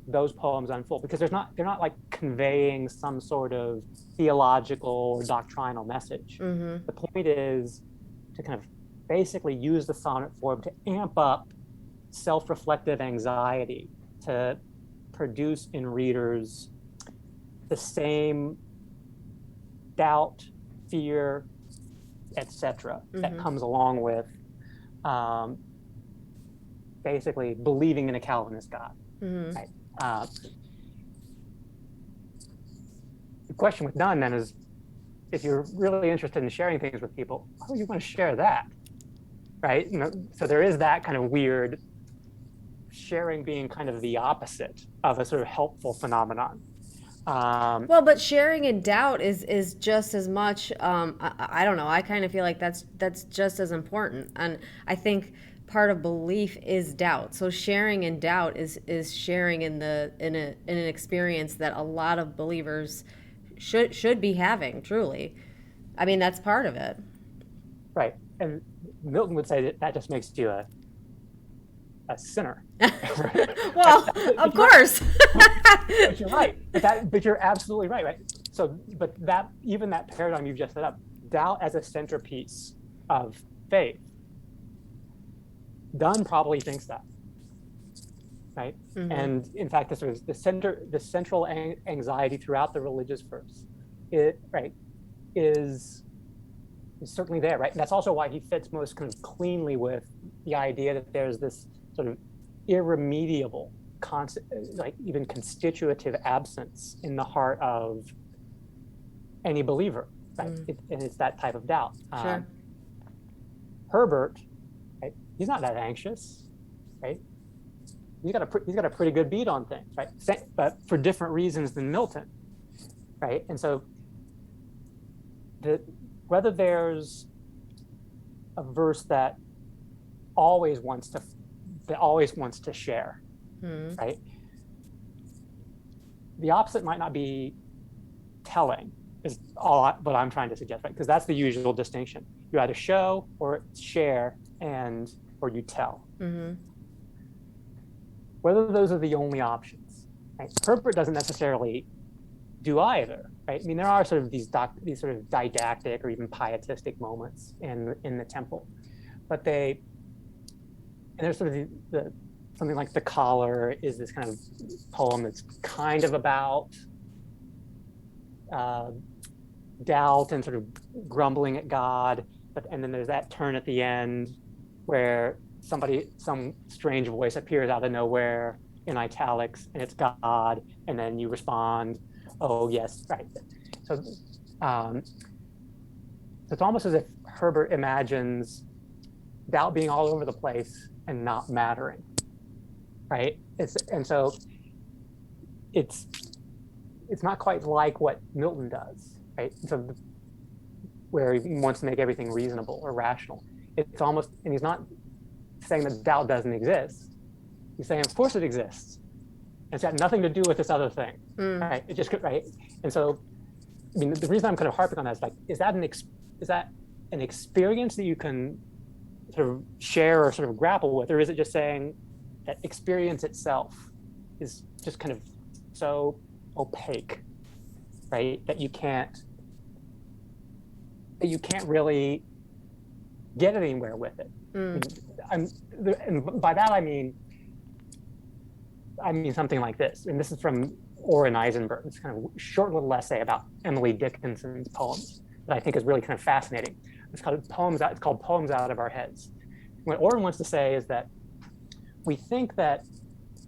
those poems unfold, because they're not like conveying some sort of theological or doctrinal message. The point is to kind of basically use the sonnet form to amp up self-reflective anxiety, to produce in readers the same doubt, fear, etc., that comes along with basically believing in a Calvinist God. Right? The question with none then is, if you're really interested in sharing things with people, why would you want to share that? Right? So there is that kind of weird sharing being kind of the opposite of a sort of helpful phenomenon. Well, but sharing in doubt is just as much. I don't know. I kind of feel like that's just as important, and I think part of belief is doubt. So sharing in doubt is sharing in an experience that a lot of believers should be having. Truly, I mean, that's part of it. Right, and Milton would say that just makes you a sinner. Well, of course. But you're right. But you're absolutely right. Right. So, but even that paradigm you've just set up, doubt as a centerpiece of faith. Dunn probably thinks that. Right. And in fact, the central anxiety throughout the religious verse, is certainly there. Right. And that's also why he fits most kind of cleanly with the idea that there's this sort of irremediable, like even constitutive absence in the heart of any believer, right? And it's that type of doubt. Sure. Herbert, right? He's not that anxious, right? He's got a pretty good beat on things, right? But for different reasons than Milton, right? And so whether there's a verse that always wants to share, right? The opposite might not be telling, is what I'm trying to suggest, right? Because that's the usual distinction. You either show or share, or you tell. Whether those are the only options, right? Herbert doesn't necessarily do either, right? I mean, there are sort of these sort of didactic or even pietistic moments in the temple, but there's sort of something like The Collar is this kind of poem that's kind of about doubt and sort of grumbling at God, and then there's that turn at the end where some strange voice appears out of nowhere in italics, and it's God, and then you respond, oh yes, right. So it's almost as if Herbert imagines doubt being all over the place and not mattering, right? So it's not quite like what Milton does, right? So where he wants to make everything reasonable or rational. It's almost, and he's not saying that doubt doesn't exist. He's saying, of course it exists. It's got nothing to do with this other thing, right? It just, right? And so, I mean, the reason I'm kind of harping on that is like, is that an experience that you can sort of share or sort of grapple with, or is it just saying that experience itself is just kind of so opaque, right? That you can't really get anywhere with it. And by that I mean something like this, and this is from Orrin Eisenberg. It's kind of a short little essay about Emily Dickinson's poems that I think is really kind of fascinating. It's called Poems Out of Our Heads. What Orrin wants to say is that we think that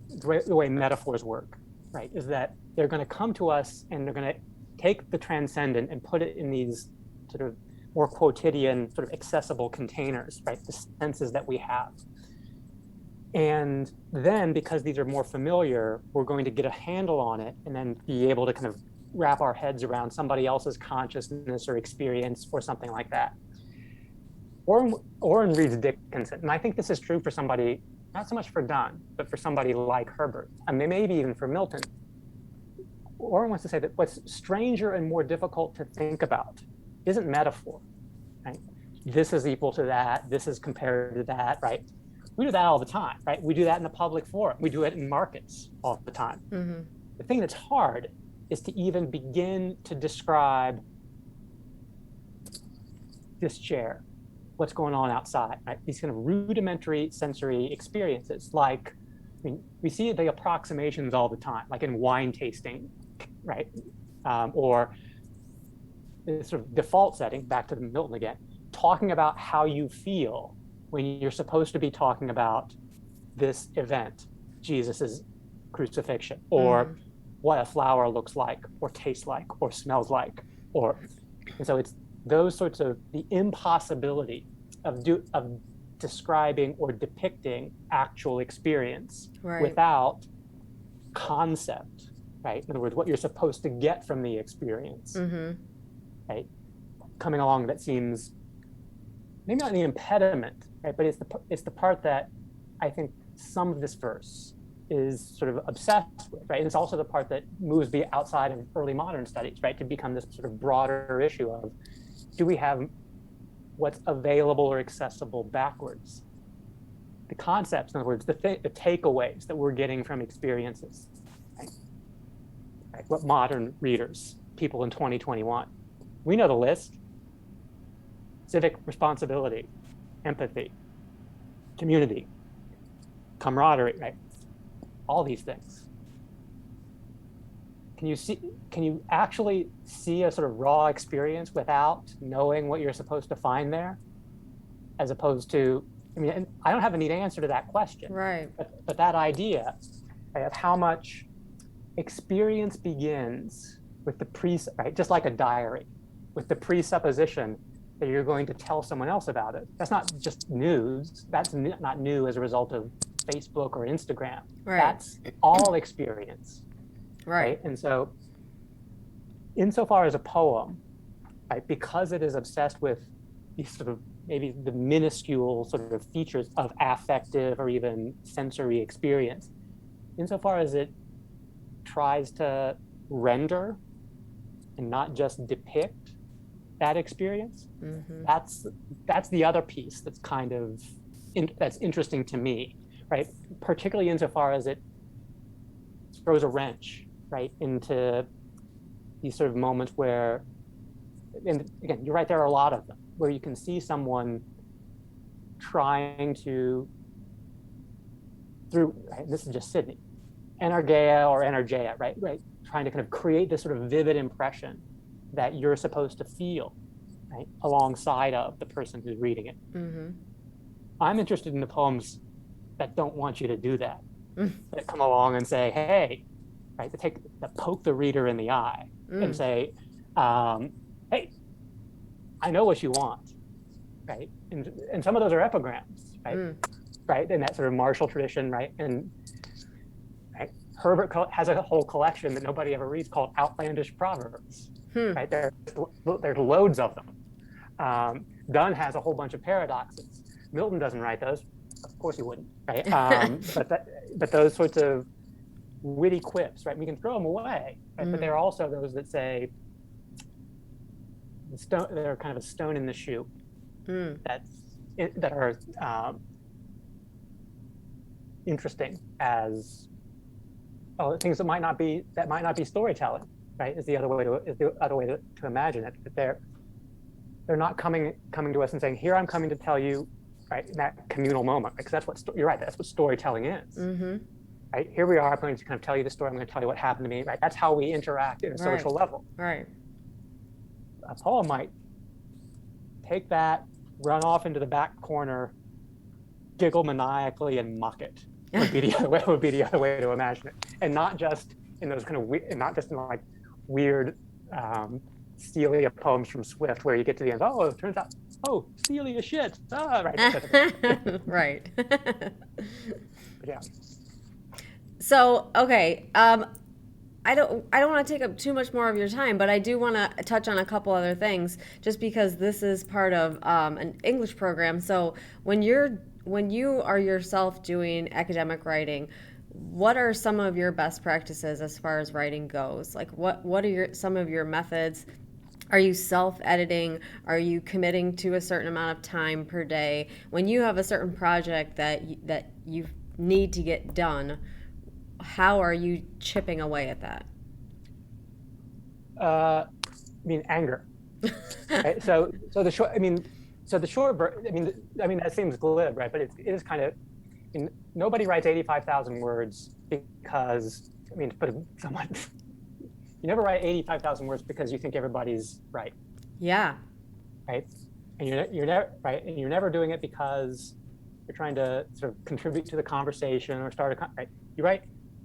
the way metaphors work, right, is that they're going to come to us and they're going to take the transcendent and put it in these sort of more quotidian, sort of accessible containers, right, the senses that we have. And then, because these are more familiar, we're going to get a handle on it and then be able to kind of wrap our heads around somebody else's consciousness or experience or something like that. Orrin reads Dickinson, and I think this is true for somebody, not so much for Donne, but for somebody like Herbert, and maybe even for Milton. Orrin wants to say that what's stranger and more difficult to think about isn't metaphor, right? This is equal to that, this is compared to that, right? We do that all the time, right? We do that in the public forum. We do it in markets all the time. The thing that's hard is to even begin to describe this chair, what's going on outside, right? These kind of rudimentary sensory experiences, like, I mean, we see the approximations all the time, like in wine tasting, right? Or this sort of default setting, back to the Milton again, talking about how you feel when you're supposed to be talking about this event, Jesus's crucifixion, or what a flower looks like, or tastes like, or smells like, and so it's those sorts of the impossibility of describing or depicting actual experience without concept, right? In other words, what you're supposed to get from the experience, right? Coming along that seems maybe not the impediment, right? But it's the part that I think some of this verse is sort of obsessed with, right? And it's also the part that moves me outside of early modern studies, right? To become this sort of broader issue of, do we have what's available or accessible backwards? The concepts, in other words, the takeaways that we're getting from experiences, right? Right? What modern readers, people in 2021, we know the list: civic responsibility, empathy, community, camaraderie, right? All these things. Can you actually see a sort of raw experience without knowing what you're supposed to find there? As opposed to, I mean, and I don't have a neat answer to that question. Right. But that idea, right, of how much experience begins with the right, just like a diary, with the presupposition that you're going to tell someone else about it. That's not just news. That's not new as a result of Facebook or Instagram. Right. That's all experience. Right. And so, insofar as a poem, right, because it is obsessed with these sort of maybe the minuscule sort of features of affective or even sensory experience, insofar as it tries to render and not just depict that experience, that's the other piece that's kind of that's interesting to me, right? Particularly insofar as it throws a wrench, right, into these sort of moments where, and again, you're right, there are a lot of them, where you can see someone trying to, through, right, this is just Sydney, energeia or energeia, right, trying to kind of create this sort of vivid impression that you're supposed to feel, right, alongside of the person who's reading it. I'm interested in the poems that don't want you to do that, that come along and say, hey, right, that poke the reader in the eye and say, hey, I know what you want, right? And some of those are epigrams, right? Right, in that sort of martial tradition, right? And right, Herbert has a whole collection that nobody ever reads called Outlandish Proverbs, right? There's loads of them. Donne has a whole bunch of paradoxes. Milton doesn't write those. Of course he wouldn't, right? But those sorts of witty quips, right? We can throw them away, right? But there are also those that say, they're kind of a stone in the shoe that are interesting as things that might not be storytelling, right? Is the other way to imagine it. That they're not coming to us and saying, here I'm coming to tell you, right, in that communal moment, because that's what you're right. That's what storytelling is. Right, here we are. I'm going to kind of tell you the story. I'm going to tell you what happened to me. Right, that's how we interact at a social level. Right. A poem might take that, run off into the back corner, giggle maniacally, and mock it. Would be the other way to imagine it, and not just in those kind of not just in like weird Celia poems from Swift, where you get to the end. Oh, it turns out, Celia shit. Right. Right. Yeah. So, okay, I don't want to take up too much more of your time, but I do want to touch on a couple other things, just because this is part of an English program. So when you are yourself doing academic writing, what are some of your best practices as far as writing goes? Like, what are some of your methods? Are you self-editing? Are you committing to a certain amount of time per day? When you have a certain project that you need to get done, how are you chipping away at that? I mean, anger. Right? So the short. The short. That seems glib, right? But it is kind of. Nobody writes 85,000 words because. But someone. You never write 85,000 words because you think everybody's right. Yeah. right? And you're never right, and you're never doing it because you're trying to sort of contribute to the conversation or start a right. You write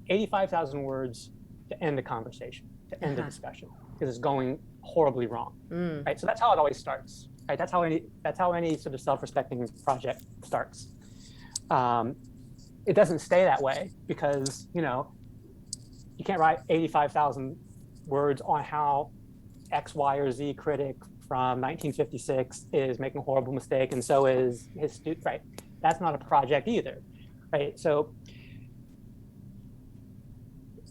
85,000 words to end a conversation, to end a discussion, because it's going horribly wrong, right? So that's how it always starts, right? That's how any sort of self-respecting project starts. It doesn't stay that way because you can't write 85,000 words on how X, Y, or Z critic from 1956 is making a horrible mistake, and so is his student, right? That's not a project either, right? So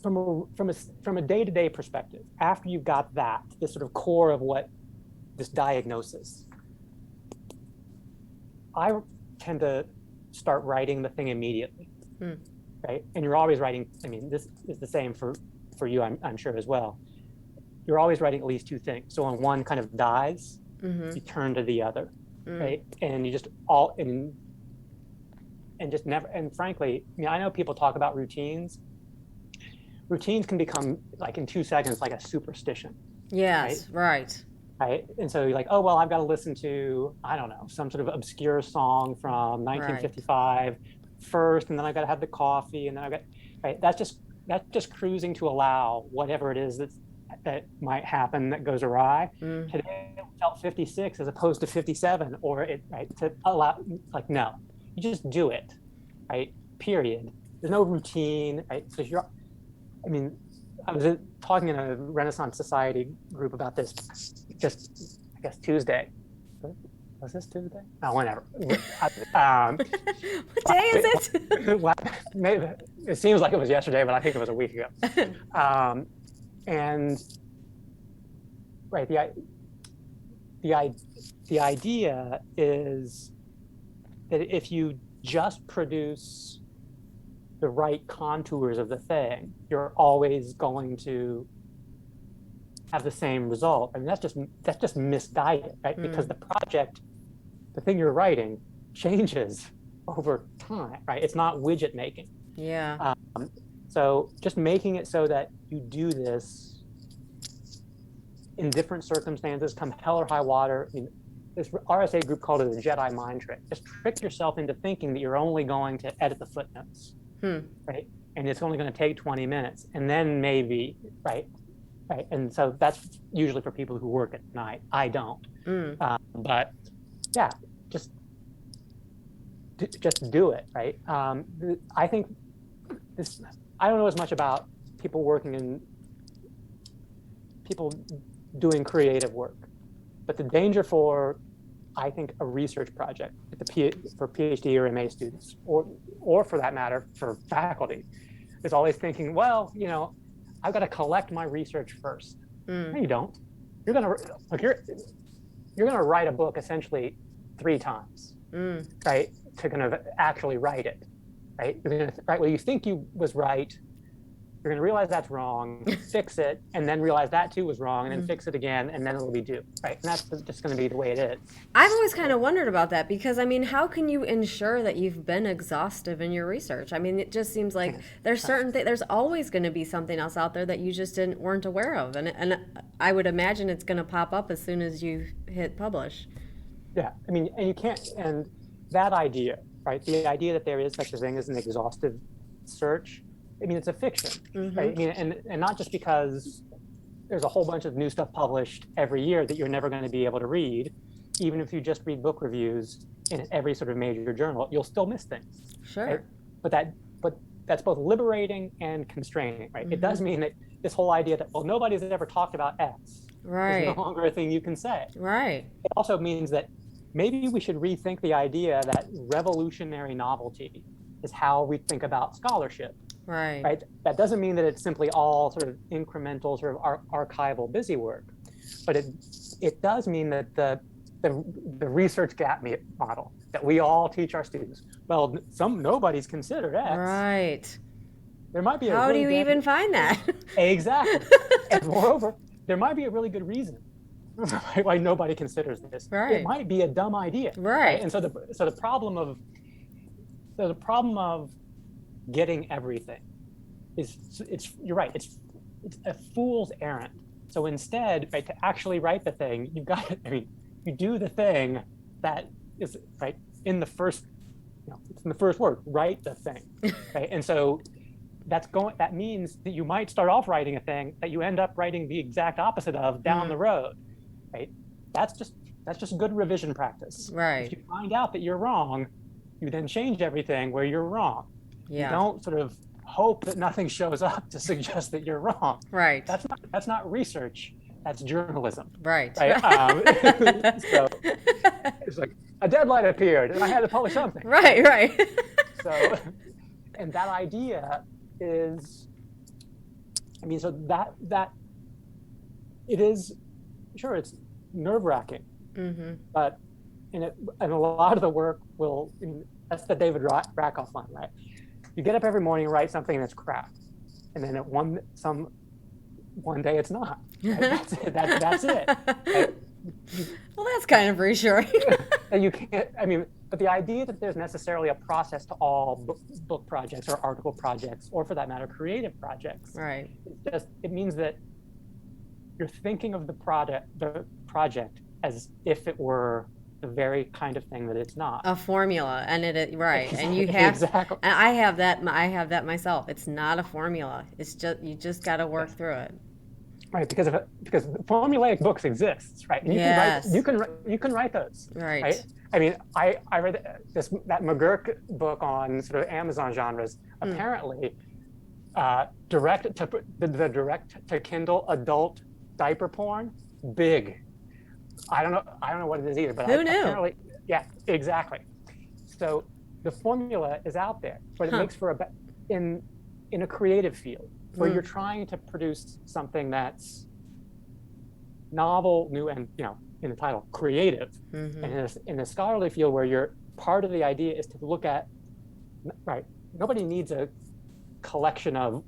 from a day-to-day perspective, after you've got that, this sort of core of what this diagnosis, I tend to start writing the thing immediately, right? And you're always writing, I mean, this is the same for you, I'm sure as well. You're always writing at least two things. So when one kind of dies, you turn to the other, right? And you just and just never, and frankly, I know people talk about routines. Routines can become, like, in 2 seconds, like a superstition. Yes, right. And so you're like, oh, well, I've got to listen to, I don't know, some sort of obscure song from 1955 first, and then I've got to have the coffee, and then I've got, that's just cruising to allow whatever it is that might happen that goes awry. Today it felt 56 as opposed to 57, or to allow, like, no, you just do it, right? Period. There's no routine, right? So I was talking in a Renaissance Society group about this just, I guess, Tuesday. Was this Tuesday? No, whenever. What day is it? Maybe it seems like it was yesterday, but I think it was a week ago. And the idea is that if you just produce the right contours of the thing, you're always going to have the same result. I mean, that's just misguided, right? Because the project, the thing you're writing, changes over time, right? It's not widget making. Yeah. So just making it so that you do this in different circumstances, come hell or high water. I mean, this RSA group called it a Jedi mind trick. Just trick yourself into thinking that you're only going to edit the footnotes, right? And it's only going to take 20 minutes, and then maybe, right? And so that's usually for people who work at night. I don't, but yeah, just do it, right? I think this. I don't know as much about people doing creative work, but the danger for, I think, a research project for PhD or MA students, or for that matter, for faculty, is always thinking, well, I've got to collect my research first. No, you don't. You're gonna write a book essentially 3 times, right? To kind of actually write it, right? You're gonna write what you think was right. You're going to realize that's wrong, fix it, and then realize that too was wrong, and then fix it again, and then it'll be due, right? And that's just going to be the way it is. I've always kind of wondered about that because, I mean, how can you ensure that you've been exhaustive in your research? I mean, it just seems like there's there's always going to be something else out there that you just weren't aware of, and I would imagine it's going to pop up as soon as you hit publish. Yeah, I mean, and you can't, and that idea, right? The idea that there is such a thing as an exhaustive search. I mean, it's a fiction, right? I mean, and not just because there's a whole bunch of new stuff published every year that you're never going to be able to read. Even if you just read book reviews in every sort of major journal, you'll still miss things. Sure. Right? But that's both liberating and constraining, right? It does mean that this whole idea that, well, nobody's ever talked about X is no longer a thing you can say. Right. It also means that maybe we should rethink the idea that revolutionary novelty is how we think about scholarship. Right. That doesn't mean that it's simply all sort of incremental, sort of archival busy work, but it does mean that the research gap model that we all teach our students. Well, nobody's considered X. Right. There might be. How do you even find that? Exactly. And moreover, there might be a really good reason why nobody considers this. Right. It might be a dumb idea. Right. And so the problem of getting everything you're right, it's a fool's errand So instead, right, to actually write the thing, you've got, I mean, you do the thing that is right in the first, it's in the first word, write the thing, right? And so that means that you might start off writing a thing that you end up writing the exact opposite of down the road, right? That's just good revision practice. Right. If you find out that you're wrong, you then change everything where you're wrong. Yeah. You don't sort of hope that nothing shows up to suggest that you're wrong. Right. That's not research. That's journalism. Right. So it's like a deadline appeared and I had to publish something. Right. So, and that idea is, I mean, so that it is, sure, it's nerve-wracking, but and a lot of the work will, that's the David Rakoff line, right? You get up every morning and write something that's crap, and then one day it's not. Right? That's it. That's it. Right? Well, that's kind of reassuring. And you can't. I mean, but the idea that there's necessarily a process to all book projects or article projects, or for that matter, creative projects. Right. It means that you're thinking of the project as if it were the very kind of thing that it's not. A formula, and right, Exactly. And you have Exactly. And I have that myself. It's not a formula. It's just you just got to work through it. Right, because formulaic books exist, right? And you can write those. Right. I mean, I read that McGurk book on sort of Amazon genres. Apparently, direct to Kindle adult diaper porn, big. I don't know what it is either, but who knew? Apparently, yeah, exactly. So the formula is out there, but it makes for in a creative field where you're trying to produce something that's novel, new, and in the title, creative, and in a scholarly field where you're part of the idea is to look at, right? Nobody needs a collection of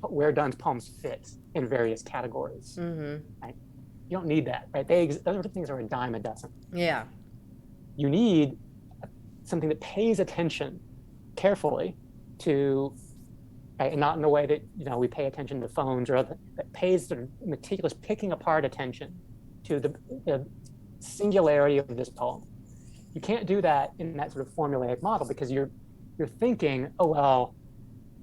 where Donne's poems fit in various categories. Right? You don't need that, right? Those are the things that are a dime a dozen. Yeah. You need something that pays attention carefully to, right, and not in the way that we pay attention to phones or other, that pays sort of meticulous picking apart attention to the singularity of this poem. You can't do that in that sort of formulaic model because you're thinking, oh well,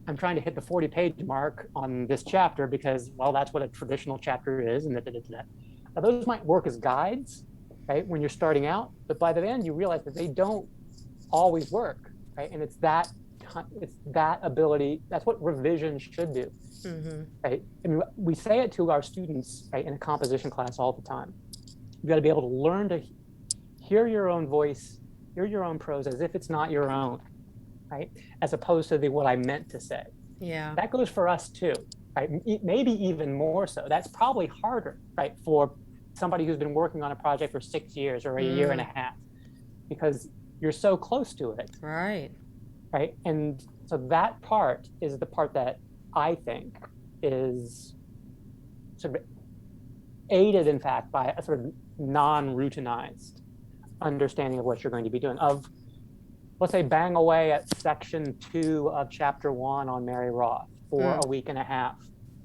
I'm trying to hit the 40-page mark on this chapter because, well, that's what a traditional chapter is, and that. Now, those might work as guides, right, when you're starting out, but by the end you realize that they don't always work, right? And it's that ability, that's what revision should do, right? I mean, we say it to our students, right, in a composition class all the time. You've got to be able to learn to hear your own voice, hear your own prose as if it's not your own, right? As opposed to what I meant to say. Yeah. That goes for us too, right? Maybe even more so. That's probably harder, right, for somebody who's been working on a project for 6 years or a year and a half, because you're so close to it. Right. Right. And so that part is the part that I think is sort of aided, in fact, by a sort of non-routinized understanding of what you're going to be doing. Let's say, bang away at section 2 of chapter 1 on Mary Roth for a week and a half,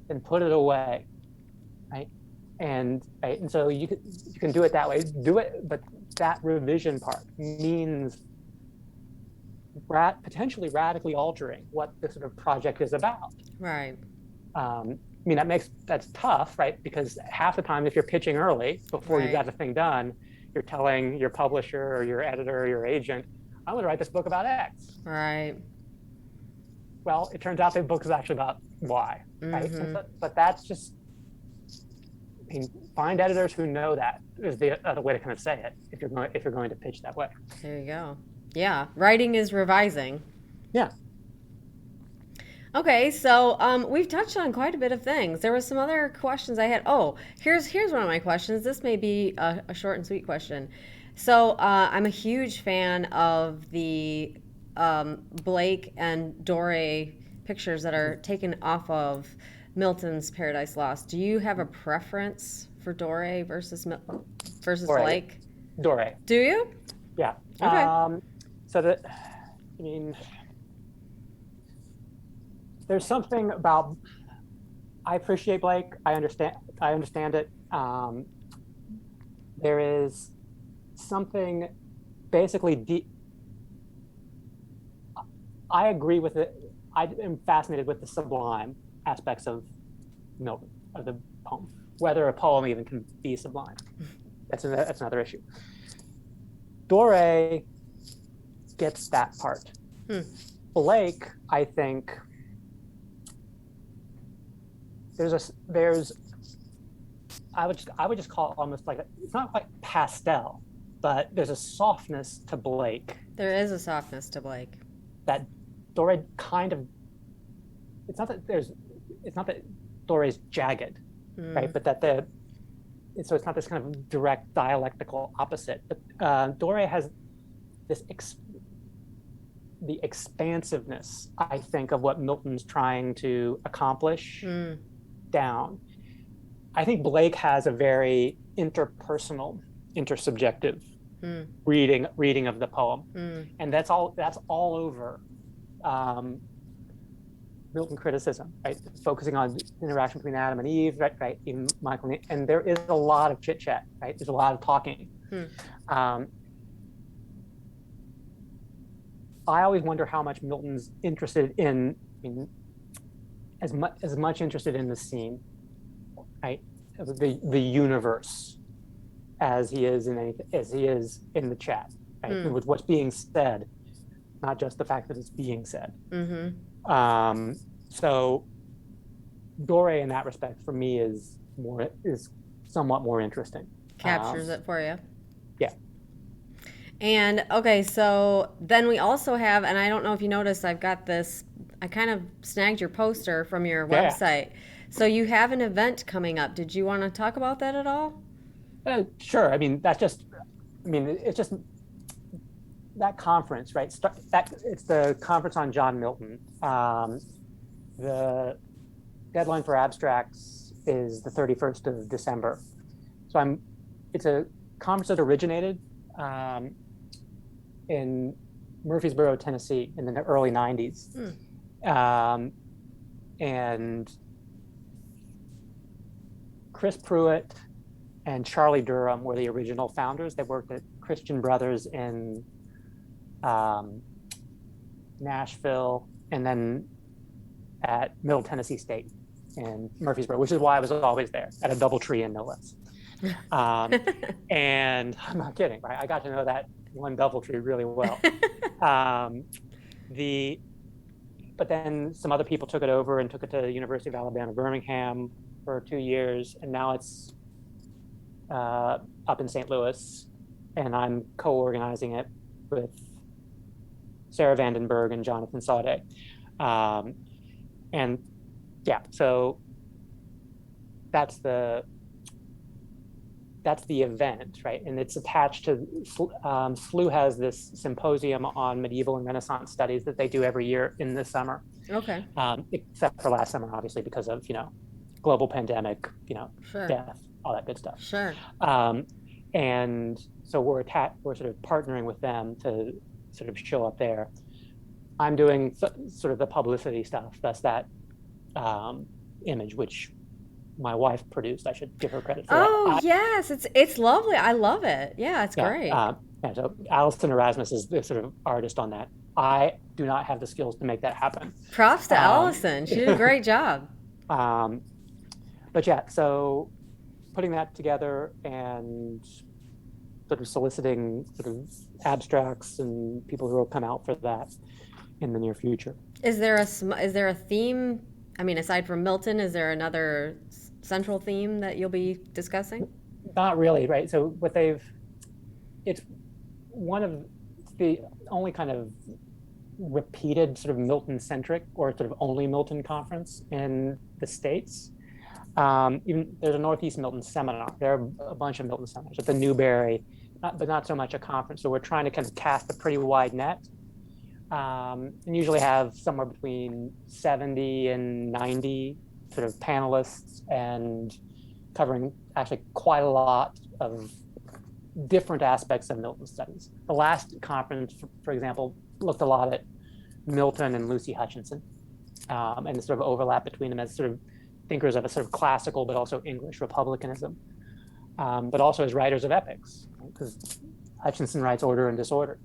and put it away, right? And so you can do it that way. Do it, but that revision part means potentially radically altering what the sort of project is about. Right. I mean, that's tough, right? Because half the time, if you're pitching early before you've got the thing done, you're telling your publisher or your editor or your agent, I'm going to write this book about X. Right. Well, it turns out the book is actually about Y, right? But that's just, I mean, find editors who know that is the other way to kind of say it if you're going to pitch that way. There you go. Yeah, writing is revising. Yeah. Okay, so we've touched on quite a bit of things. There was some other questions I had. Oh, here's one of my questions. This may be a short and sweet question. So I'm a huge fan of the Blake and Doré pictures that are taken off of Milton's Paradise Lost. Do you have a preference for Doré versus Blake? Doré. Do you? Yeah. Okay. I mean, there's something about I appreciate Blake. I understand it. There is something basically deep. I agree with it. I am fascinated with the sublime aspects of Milton, of the poem. Whether a poem even can be sublime, that's another issue. Dore gets that part. Blake, I think, I would just call it almost like it's not quite pastel, but there's a softness to Blake. There is a softness to Blake. That Dore kind of, it's not that Dore is jagged, right? But so it's not this kind of direct dialectical opposite. But Dore has the expansiveness, I think, of what Milton's trying to accomplish down. I think Blake has a very interpersonal, intersubjective reading of the poem, and that's all over Milton criticism, right? Focusing on interaction between Adam and Eve, right? Even Michael, and there is a lot of chit chat, right? There's a lot of talking. I always wonder how much Milton's interested in, as much interested in the scene, right? The universe, as he is in the chat, right? With what's being said, not just the fact that it's being said. So Dore, in that respect, for me, is somewhat more interesting. Captures it for you. Yeah. And okay, so then we also have, and I don't know if you noticed, I've got this, I kind of snagged your poster from your website. So you have an event coming up. Did you want to talk about that at all? Sure. It's just that conference, right? It's the conference on John Milton. The deadline for abstracts is the 31st of December. So it's a conference that originated in Murfreesboro, Tennessee in the early 90s. And Chris Pruitt and Charlie Durham were the original founders. They worked at Christian Brothers in Nashville, and then at Middle Tennessee State in Murfreesboro, which is why I was always there, at a Doubletree Inn, no less. And I'm not kidding, right? I got to know that one Doubletree really well. But then some other people took it over and took it to the University of Alabama, Birmingham for 2 years, and now it's up in St. Louis, and I'm co-organizing it with Sarah Vandenberg and Jonathan Saudet. And yeah, so that's the event, right? And it's attached to, SLU has this symposium on medieval and Renaissance studies that they do every year in the summer. Okay. Except for last summer, obviously, because of, global pandemic, Sure. death, all that good stuff. Sure. And so we're sort of partnering with them to sort of show up there. I'm doing sort of the publicity stuff. That's that image, which my wife produced. I should give her credit for that. Oh, yes. It's lovely. I love it. Yeah, it's great. So Alison Erasmus is the sort of artist on that. I do not have the skills to make that happen. Props to Alison. She did a great job. But yeah, so putting that together and sort of soliciting sort of abstracts and people who will come out for that in the near future. Is there a theme? I mean, aside from Milton, is there another central theme that you'll be discussing? Not really, right? So it's one of the only kind of repeated sort of Milton-centric or sort of only Milton conference in the States. Even there's a Northeast Milton seminar. There are a bunch of Milton seminars at the Newberry, but not so much a conference. So we're trying to kind of cast a pretty wide net, and usually have somewhere between 70 and 90 sort of panelists, and covering actually quite a lot of different aspects of Milton studies. The last conference, for example, looked a lot at Milton and Lucy Hutchinson, and the sort of overlap between them as sort of thinkers of a sort of classical but also English republicanism, but also as writers of epics, because Hutchinson writes Order and Disorder,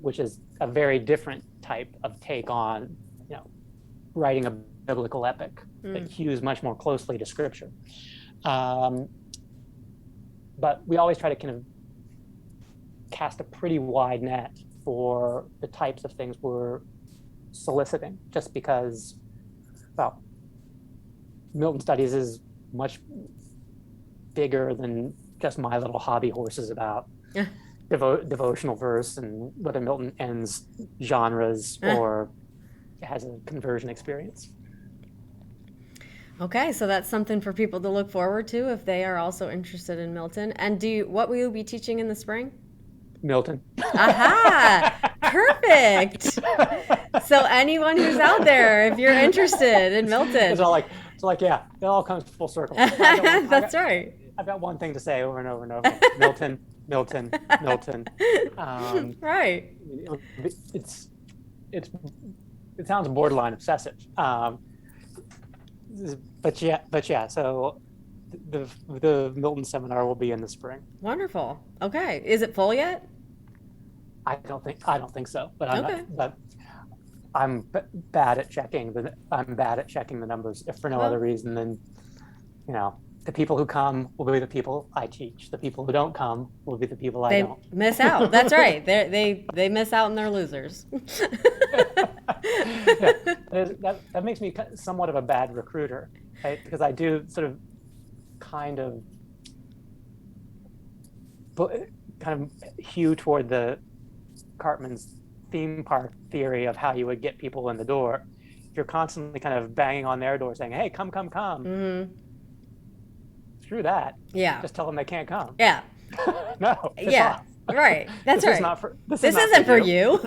which is a very different type of take on, writing a biblical epic that hews much more closely to Scripture. But we always try to kind of cast a pretty wide net for the types of things we're soliciting, just because, well, Milton Studies is much bigger than just my little hobby horses about devotional verse and whether Milton ends genres or has a conversion experience. Okay, so that's something for people to look forward to if they are also interested in Milton. And what will you be teaching in the spring? Milton. Aha! Perfect. So anyone who's out there, if you're interested in Milton, it's like yeah, it all comes full circle. That's right. I've got one thing to say over and over and over: Milton, Milton, Milton. Right. It sounds borderline obsessive, but yeah. So the Milton seminar will be in the spring. Wonderful. Okay, is it full yet? I don't think so, but I'm bad at checking the numbers, if for no other reason than, the people who come will be the people I teach. The people who don't come will be the people I don't. They miss out. That's right. They miss out and they're losers. That makes me somewhat of a bad recruiter, right? Because I do sort of kind of hew toward the Cartman's theme park theory of how you would get people in the door. If you're constantly kind of banging on their door saying, "Hey, come." Mm-hmm. Screw that. Yeah. Just tell them they can't come. Yeah. No. Yeah. Off. Right. That's right. This isn't for you.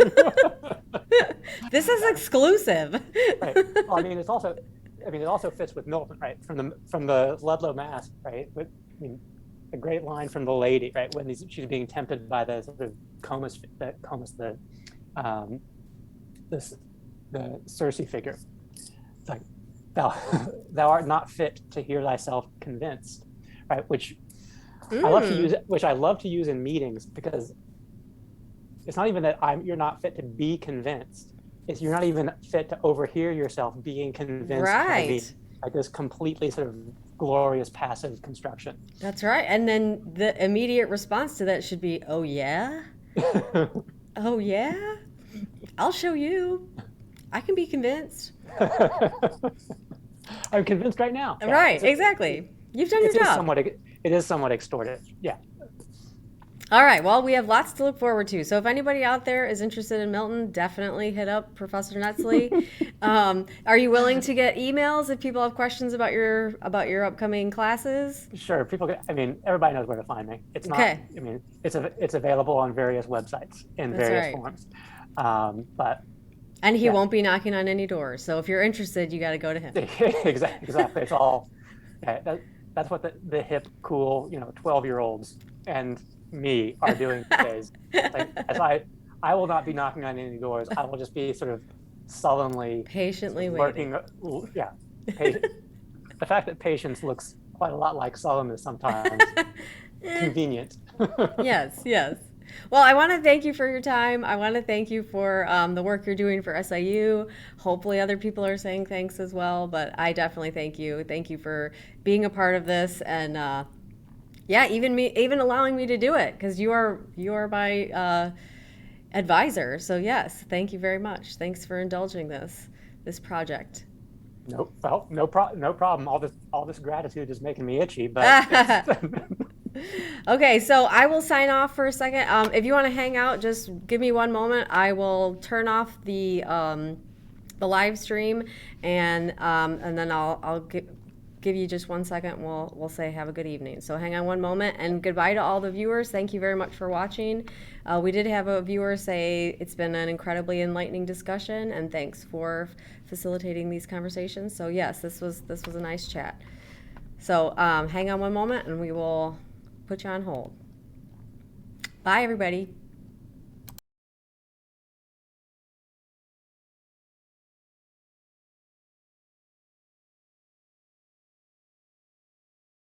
This is exclusive. Right. Well, it also fits with Milton, right? From the Ludlow Mass, right? A great line from the lady, right? When she's being tempted by the sort of the Circe figure. It's like, thou art not fit to hear thyself convinced, right? Which I love to use in meetings, because it's not even that you're not fit to be convinced. It's you're not even fit to overhear yourself being convinced. Right. By this completely sort of glorious passive construction. That's right. And then the immediate response to that should be, "Oh yeah? Oh yeah? I'll show you. I can be convinced." I'm convinced right now. Right, exactly. You've done your job. It is somewhat extortive. Yeah. All right. Well, we have lots to look forward to. So if anybody out there is interested in Milton, definitely hit up Professor Netzley. Are you willing to get emails if people have questions about your upcoming classes? Sure. Everybody knows where to find me. It's not. Okay. It's available on various websites in various forms. And he won't be knocking on any doors. So if you're interested, you got to go to him. Exactly. It's all. That's what the hip, cool, 12-year-olds and me are doing these days. As I will not be knocking on any doors. I will just be sort of sullenly, patiently waiting. The fact that patience looks quite a lot like sullenness sometimes. Convenient. Yes. Well, I want to thank you for your time. I want to thank you for the work you're doing for SIU. Hopefully other people are saying thanks as well, but I definitely thank you. Thank you for being a part of this, and even allowing me to do it, because you are my advisor. So yes, thank you very much. Thanks for indulging this project. No problem. All this gratitude is making me itchy, but Okay, so I will sign off for a second. If you want to hang out, just give me one moment. I will turn off the live stream, and then I'll give you just 1 second. We'll say have a good evening. So hang on one moment, and goodbye to all the viewers. Thank you very much for watching. We did have a viewer say it's been an incredibly enlightening discussion, and thanks for facilitating these conversations. So yes, this was a nice chat. So hang on one moment, and we will put you on hold. Bye, everybody.